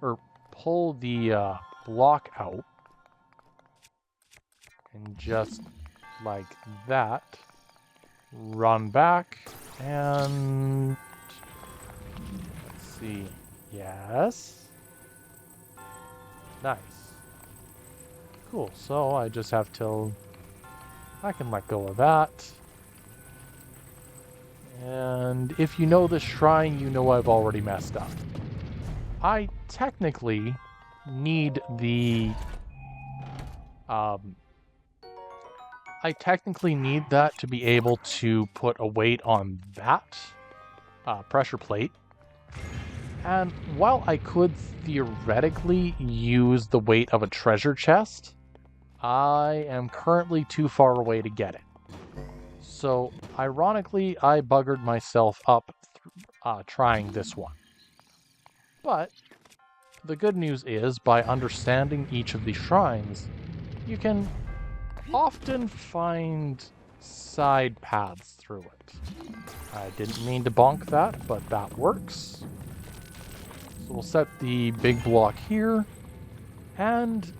or pull the block out and just like that, run back and let's see. Yes. Nice. Cool. So I just have to, I can let go of that. And if you know this shrine, you know I've already messed up. I technically need the, that to be able to put a weight on that pressure plate. And while I could theoretically use the weight of a treasure chest, I am currently too far away to get it. So, ironically, I buggered myself up trying this one. But the good news is, by understanding each of these shrines, you can often find side paths through it. I didn't mean to bonk that, but that works. So we'll set the big block here and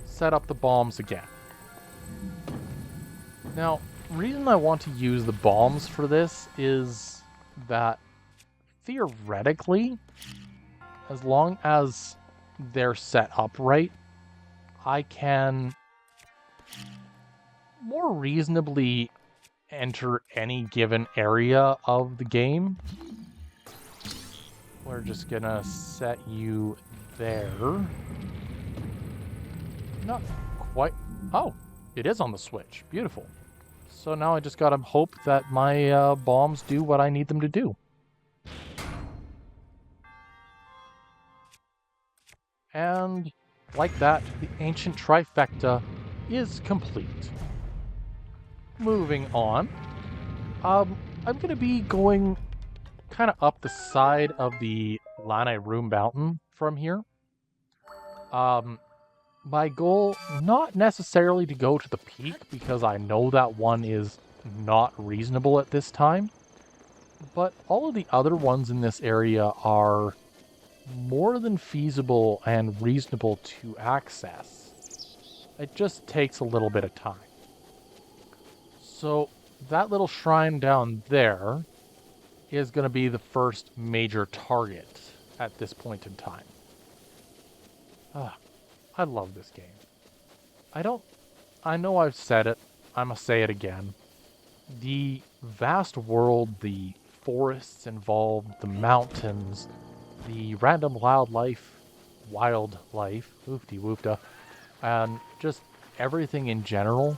set up the bombs again. Now, the reason I want to use the bombs for this is that theoretically, as long as they're set up right, I can more reasonably enter any given area of the game. We're just gonna set you there. Not quite. Oh, it is on the Switch. Beautiful. So now I just gotta hope that my bombs do what I need them to do. And like that, the ancient trifecta is complete. Moving on. I'm going to be going kind of up the side of the Lanai Room Mountain from here. My goal, not necessarily to go to the peak, because I know that one is not reasonable at this time, but all of the other ones in this area are more than feasible and reasonable to access. It just takes a little bit of time. So that little shrine down there is going to be the first major target at this point in time. I love this game. I know I've said it, I'm going to say it again. The vast world, the forests involved, the mountains, the random wildlife, oofty woofta, and just everything in general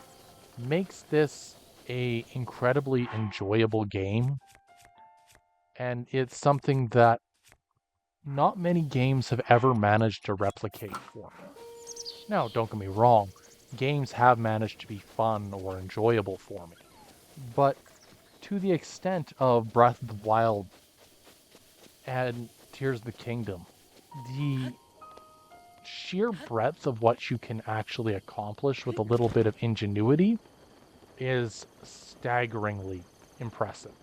makes this a incredibly enjoyable game. And it's something that not many games have ever managed to replicate for me. Now, don't get me wrong, games have managed to be fun or enjoyable for me. But to the extent of Breath of the Wild and Tears of the Kingdom, the sheer breadth of what you can actually accomplish with a little bit of ingenuity is staggeringly impressive.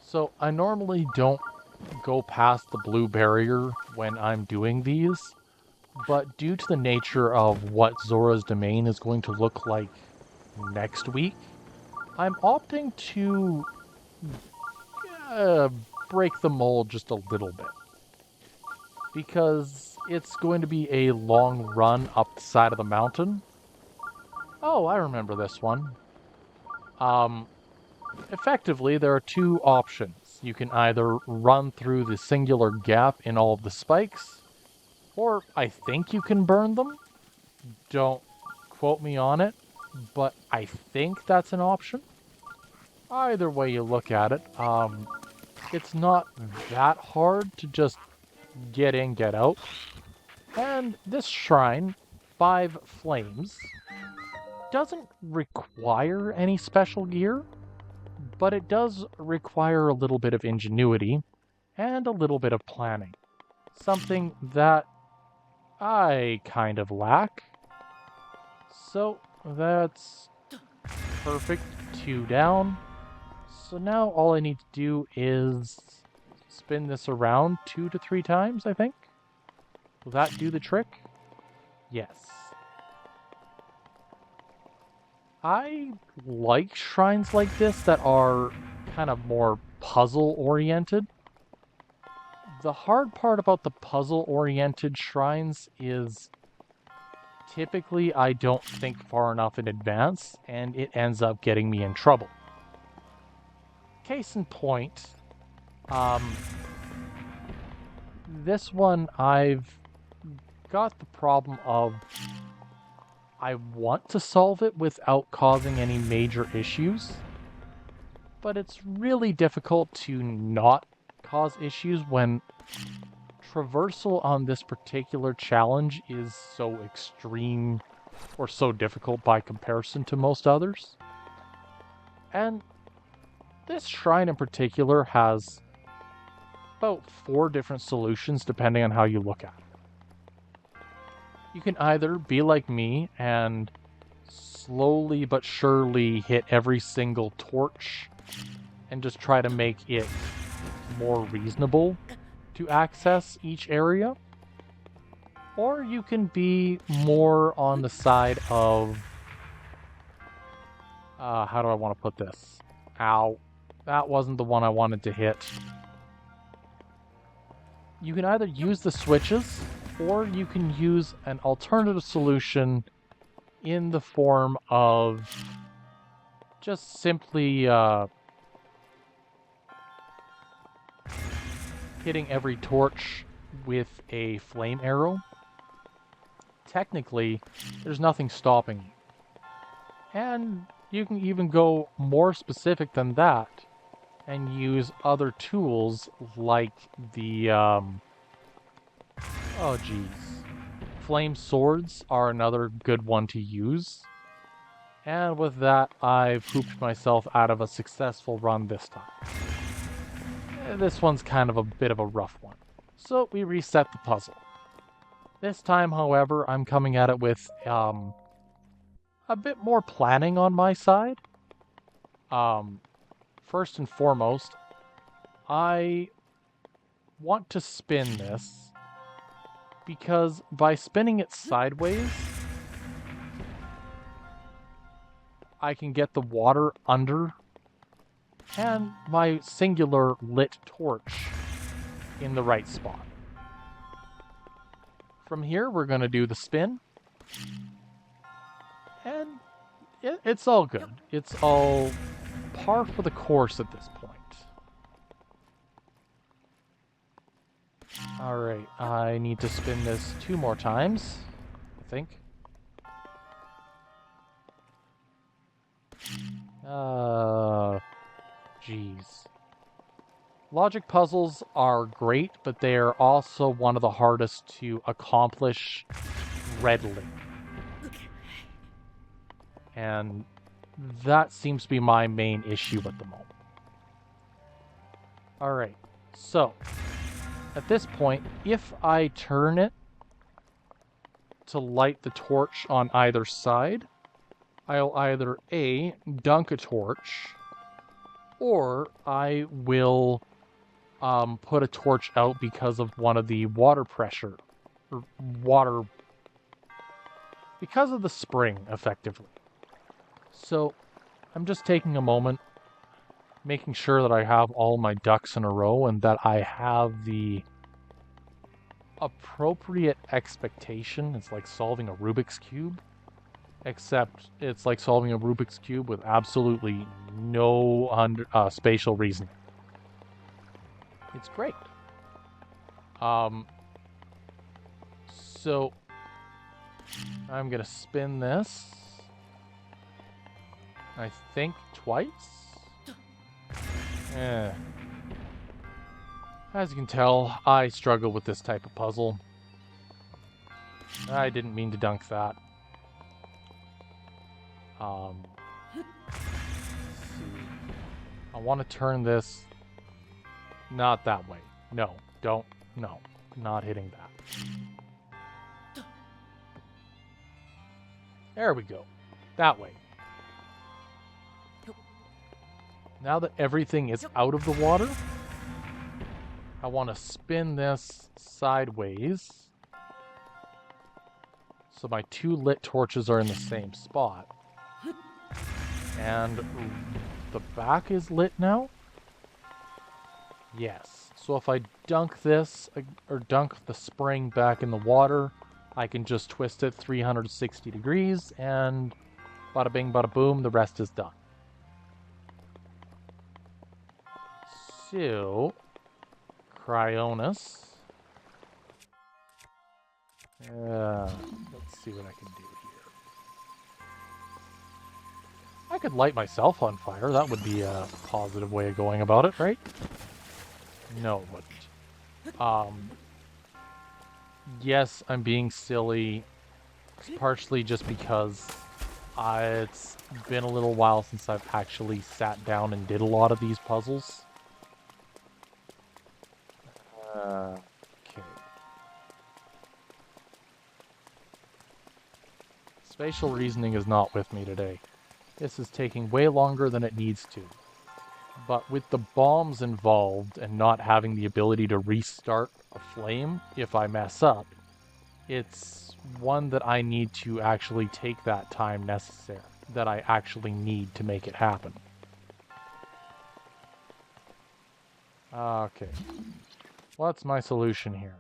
So I normally don't go past the blue barrier when I'm doing these, but due to the nature of what Zora's Domain is going to look like next week, I'm opting to break the mold just a little bit. Because it's going to be a long run up the side of the mountain. Oh, I remember this one. Effectively, there are two options. You can either run through the singular gap in all of the spikes, or I think you can burn them. Don't quote me on it, but I think that's an option. Either way you look at it, it's not that hard to just get in, get out. And this shrine, 5 Flames, doesn't require any special gear, but it does require a little bit of ingenuity and a little bit of planning. Something that I kind of lack. So that's perfect. 2 down. So now all I need to do is spin this around 2 to 3 times, I think. Will that do the trick? Yes. I like shrines like this that are kind of more puzzle-oriented. The hard part about the puzzle-oriented shrines is typically I don't think far enough in advance, and it ends up getting me in trouble. Case in point, this one I've got the problem of I want to solve it without causing any major issues, but it's really difficult to not cause issues when traversal on this particular challenge is so extreme or so difficult by comparison to most others. And this shrine in particular has about 4 different solutions depending on how you look at it. You can either be like me and slowly but surely hit every single torch and just try to make it more reasonable to access each area. Or you can be more on the side of... how do I want to put this? Ow. That wasn't the one I wanted to hit. You can either use the switches, or you can use an alternative solution in the form of just simply hitting every torch with a flame arrow. Technically, there's nothing stopping you. And you can even go more specific than that and use other tools like the, oh geez. Flame swords are another good one to use. And with that, I've hooped myself out of a successful run this time. This one's kind of a bit of a rough one. So we reset the puzzle. This time, however, I'm coming at it with a bit more planning on my side. First and foremost, I want to spin this because by spinning it sideways, I can get the water under and my singular lit torch in the right spot. From here, we're going to do the spin. And it's all good. It's all par for the course at this point. Alright, I need to spin this 2 more times, I think. Jeez. Logic puzzles are great, but they are also one of the hardest to accomplish readily. And that seems to be my main issue at the moment. Alright, so at this point, if I turn it to light the torch on either side, I'll either A, dunk a torch, or I will put a torch out because of one of the water pressure, or water, because of the spring, effectively. So, I'm just taking a moment, making sure that I have all my ducks in a row and that I have the appropriate expectation. It's like solving a Rubik's Cube, except it's like solving a Rubik's Cube with absolutely no spatial reasoning. It's great. So, I'm going to spin this. I think twice? As you can tell, I struggle with this type of puzzle. I didn't mean to dunk that. Let's see. I want to turn this not that way. No, don't. No, not hitting that. There we go. That way. Now that everything is out of the water, I want to spin this sideways so my 2 lit torches are in the same spot. And the back is lit now? Yes. So if I dunk this, or dunk the spring back in the water, I can just twist it 360 degrees and bada bing, bada boom, the rest is done. So, Cryonis. Let's see what I can do here. I could light myself on fire. That would be a positive way of going about it, right? No, it wouldn't. Yes, I'm being silly. It's partially just because it's been a little while since I've actually sat down and did a lot of these puzzles. Okay. Spatial reasoning is not with me today. This is taking way longer than it needs to. But with the bombs involved and not having the ability to restart a flame if I mess up, it's one that I need to actually take that time necessary, that I actually need to make it happen. Okay. What's my solution here?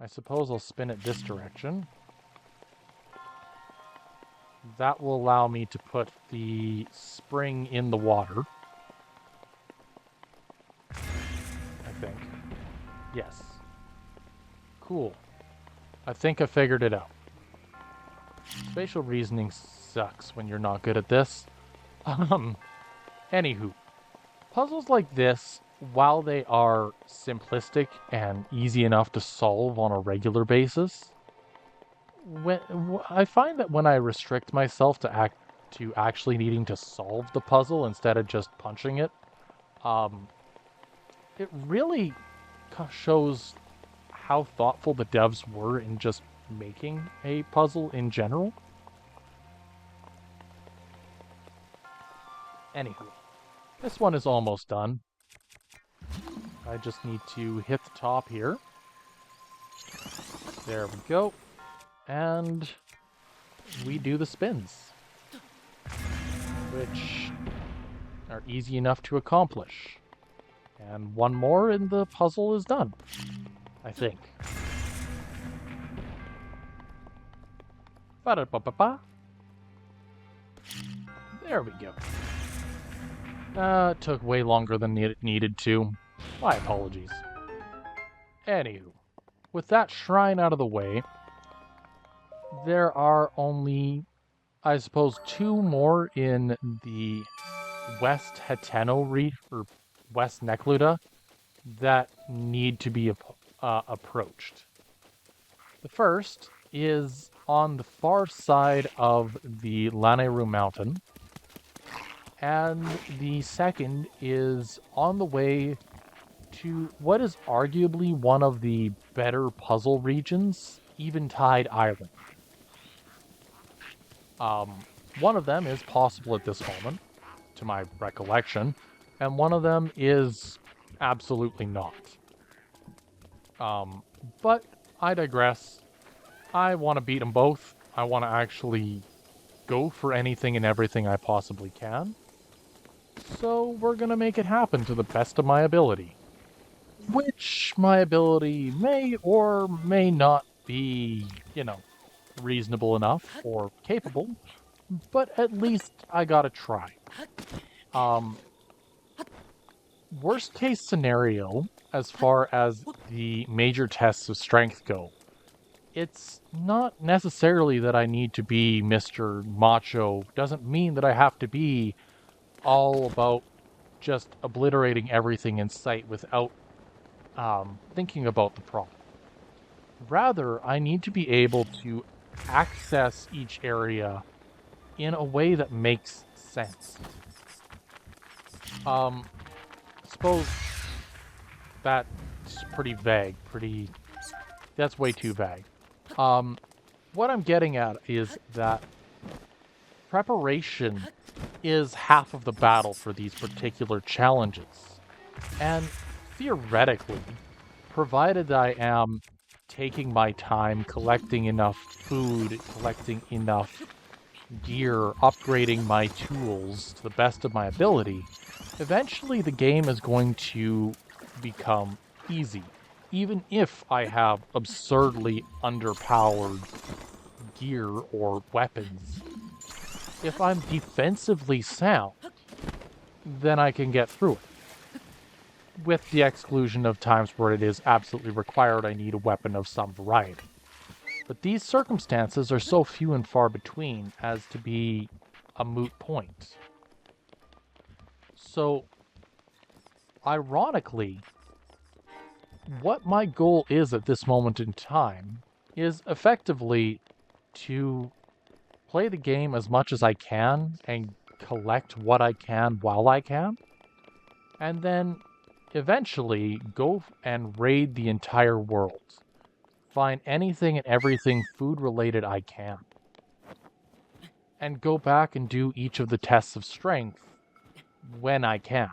I suppose I'll spin it this direction. That will allow me to put the spring in the water. I think. Yes. Cool. I think I figured it out. Spatial reasoning sucks when you're not good at this. Anywho, puzzles like this, while they are simplistic and easy enough to solve on a regular basis, I find that when I restrict myself to actually needing to solve the puzzle instead of just punching it, it really shows how thoughtful the devs were in just making a puzzle in general. Anywho, this one is almost done. I just need to hit the top here. There we go. And we do the spins, which are easy enough to accomplish. And one more and the puzzle is done, I think. Ba-da-ba-ba-ba. There we go. It took way longer than it needed to. My apologies. Anywho, with that shrine out of the way, there are only, I suppose, 2 more in the West Hateno reef, or West Necluda, that need to be approached. The first is on the far side of the Laneru Mountain, and the second is on the way to what is arguably one of the better puzzle regions, Eventide Island. One of them is possible at this moment, to my recollection, and one of them is absolutely not. But I digress. I want to beat them both. I want to actually go for anything and everything I possibly can. So we're going to make it happen to the best of my ability. Which my ability may or may not be, reasonable enough or capable, but at least I gotta try. Worst case scenario, as far as the major tests of strength go, it's not necessarily that I need to be Mr. Macho. Doesn't mean that I have to be all about just obliterating everything in sight without thinking about the problem. Rather, I need to be able to access each area in a way that makes sense. I suppose that's pretty vague. That's way too vague. What I'm getting at is that preparation is half of the battle for these particular challenges. And theoretically, provided I am taking my time, collecting enough food, collecting enough gear, upgrading my tools to the best of my ability, eventually the game is going to become easy. Even if I have absurdly underpowered gear or weapons, if I'm defensively sound, then I can get through it. With the exclusion of times where it is absolutely required I need a weapon of some variety. But these circumstances are so few and far between as to be a moot point. So, ironically, what my goal is at this moment in time is effectively to play the game as much as I can and collect what I can while I can, and then eventually go and raid the entire world. Find anything and everything food-related I can. And go back and do each of the tests of strength when I can.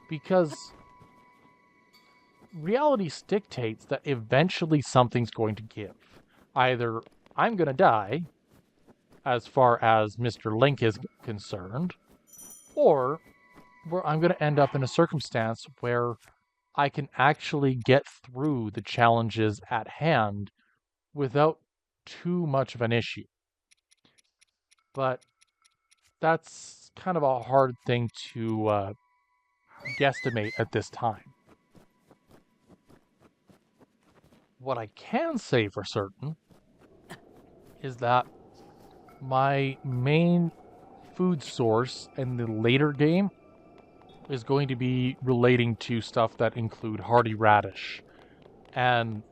Because reality dictates that eventually something's going to give. Either I'm going to die, as far as Mr. Link is concerned, or where I'm going to end up in a circumstance where I can actually get through the challenges at hand without too much of an issue. But that's kind of a hard thing to guesstimate at this time. What I can say for certain is that my main food source in the later game is going to be relating to stuff that include hardy radish and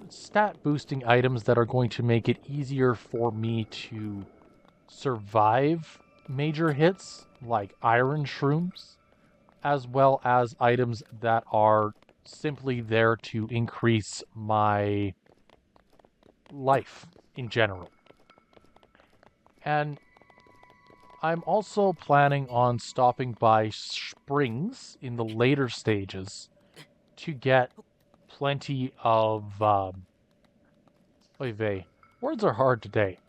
stat boosting items that are going to make it easier for me to survive major hits like iron shrooms, as well as items that are simply there to increase my life in general. And I'm also planning on stopping by springs in the later stages to get plenty of oy vey, words are hard today.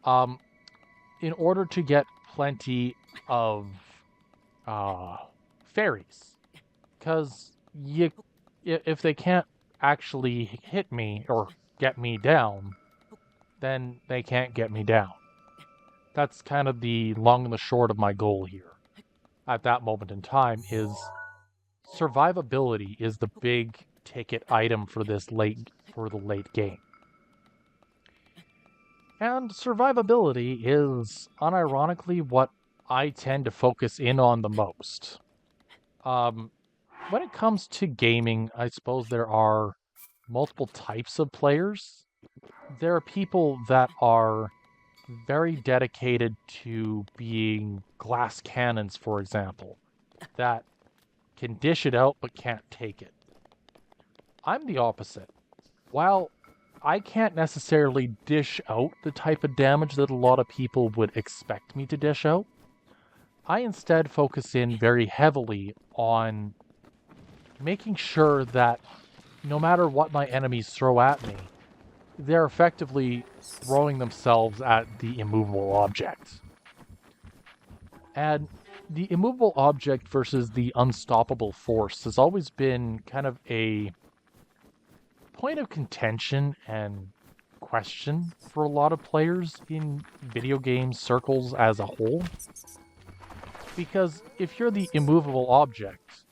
In order to get plenty of fairies, because if they can't actually hit me or get me down, then they can't get me down. That's kind of the long and the short of my goal here at that moment in time. Is survivability is the big ticket item for the late game. And survivability is unironically what I tend to focus in on the most. When it comes to gaming, I suppose there are multiple types of players. There are people that are very dedicated to being glass cannons, for example, that can dish it out but can't take it. I'm the opposite. While I can't necessarily dish out the type of damage that a lot of people would expect me to dish out, I instead focus in very heavily on making sure that no matter what my enemies throw at me, they're effectively throwing themselves at the immovable object. And the immovable object versus the unstoppable force has always been kind of a point of contention and question for a lot of players in video game circles as a whole. Because if you're the immovable object,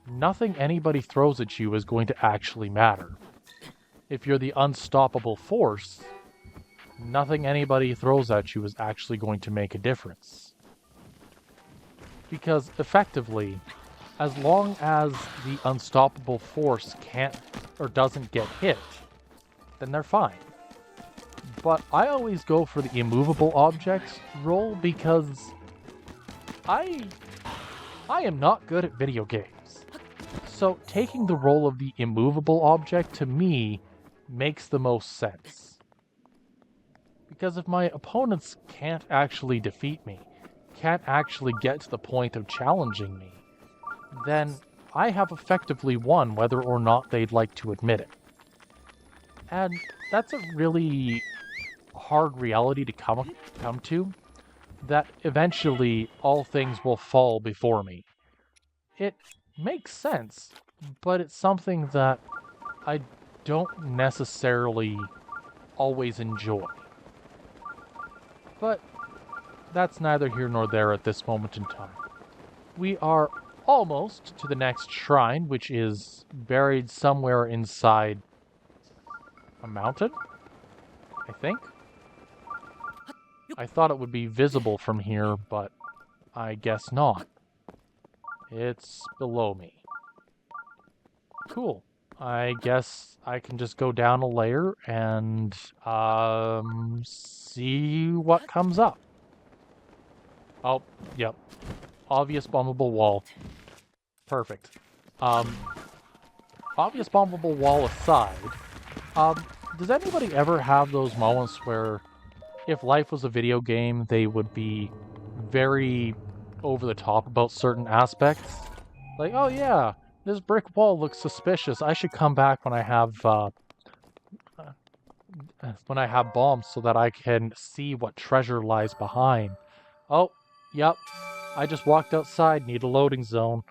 nothing anybody throws at you is going to actually matter. If you're the unstoppable force, nothing anybody throws at you is actually going to make a difference. Because effectively, as long as the unstoppable force can't or doesn't get hit, then they're fine. But I always go for the immovable object role because I am not good at video games. So taking the role of the immovable object to me makes the most sense. Because if my opponents can't actually defeat me, can't actually get to the point of challenging me, then I have effectively won whether or not they'd like to admit it. And that's a really hard reality to come to, that eventually all things will fall before me. It makes sense, but it's something that I don't necessarily always enjoy. But that's neither here nor there at this moment in time. We are almost to the next shrine, which is buried somewhere inside a mountain, I think. I thought it would be visible from here, but I guess not. It's below me. Cool. I guess I can just go down a layer and see what comes up. Oh, yep. Obvious bombable wall. Perfect. Obvious bombable wall aside, does anybody ever have those moments where if life was a video game, they would be very over the top about certain aspects? Like, oh yeah, this brick wall looks suspicious. I should come back when I have bombs so that I can see what treasure lies behind. Oh, yep. I just walked outside, need a loading zone.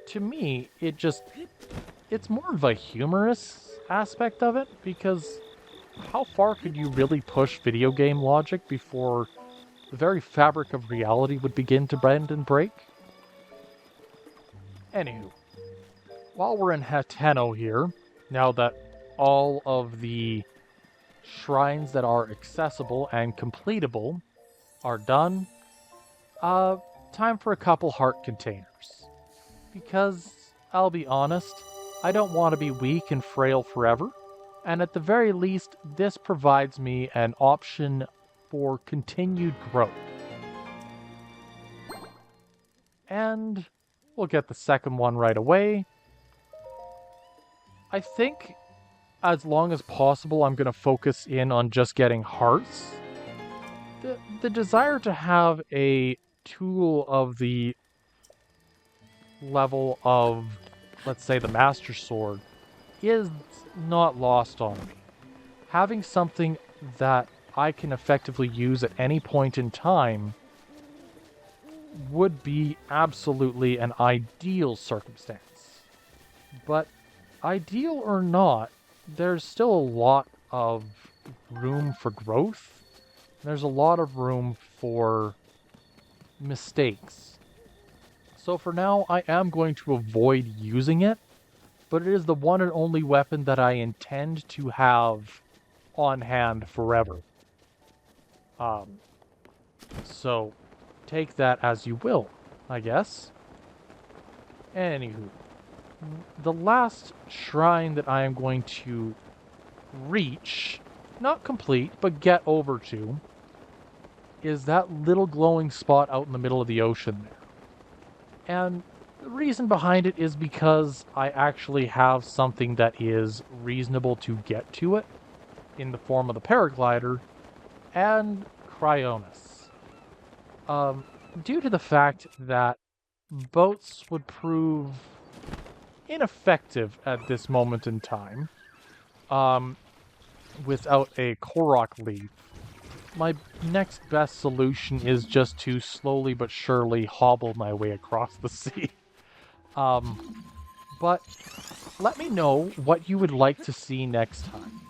To me, it's more of a humorous aspect of it, because how far could you really push video game logic before the very fabric of reality would begin to bend and break? Anywho, while we're in Hateno here, now that all of the shrines that are accessible and completable are done, time for a couple heart containers. Because, I'll be honest, I don't want to be weak and frail forever, and at the very least, this provides me an option for continued growth. And we'll get the second one right away. I think, as long as possible, I'm going to focus in on just getting hearts. The desire to have a tool of the level of, let's say, the Master Sword is not lost on me. Having something that I can effectively use at any point in time would be absolutely an ideal circumstance. But ideal or not, there's still a lot of room for growth. There's a lot of room for mistakes. So for now, I am going to avoid using it, but it is the one and only weapon that I intend to have on hand forever. So take that as you will, I guess. Anywho, the last shrine that I am going to reach, not complete, but get over to, is that little glowing spot out in the middle of the ocean there. And the reason behind it is because I actually have something that is reasonable to get to it in the form of the paraglider and Cryonis. Due to the fact that boats would prove ineffective at this moment in time, without a Korok leaf, my next best solution is just to slowly but surely hobble my way across the sea. But let me know what you would like to see next time.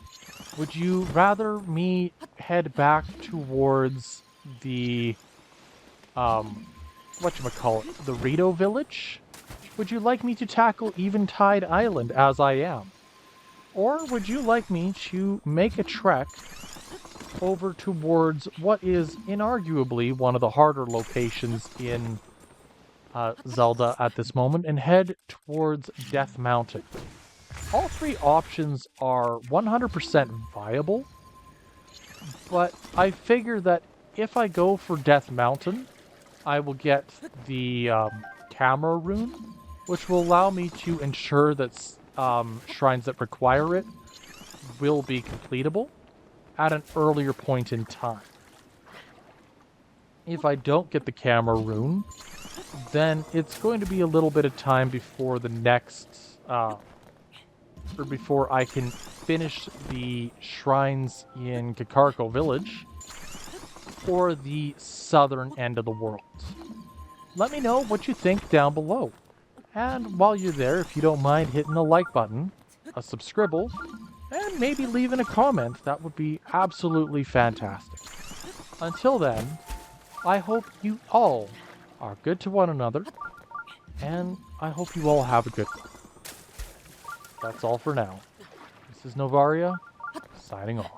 Would you rather me head back towards the, whatchamacallit, the Rito village? Would you like me to tackle Eventide Island as I am? Or would you like me to make a trek over towards what is inarguably one of the harder locations in Zelda at this moment and head towards Death Mountain? All three options are 100% viable, but I figure that if I go for Death Mountain, I will get the camera rune, which will allow me to ensure that shrines that require it will be completable at an earlier point in time. If I don't get the camera rune, then it's going to be a little bit of time before the next, or before I can finish the shrines in Kakarko Village or the southern end of the world. Let me know what you think down below. And while you're there, if you don't mind hitting the like button, a subscribble, and maybe leaving a comment, that would be absolutely fantastic. Until then, I hope you all are good to one another, and I hope you all have a good one. That's all for now. This is Novaria, signing off.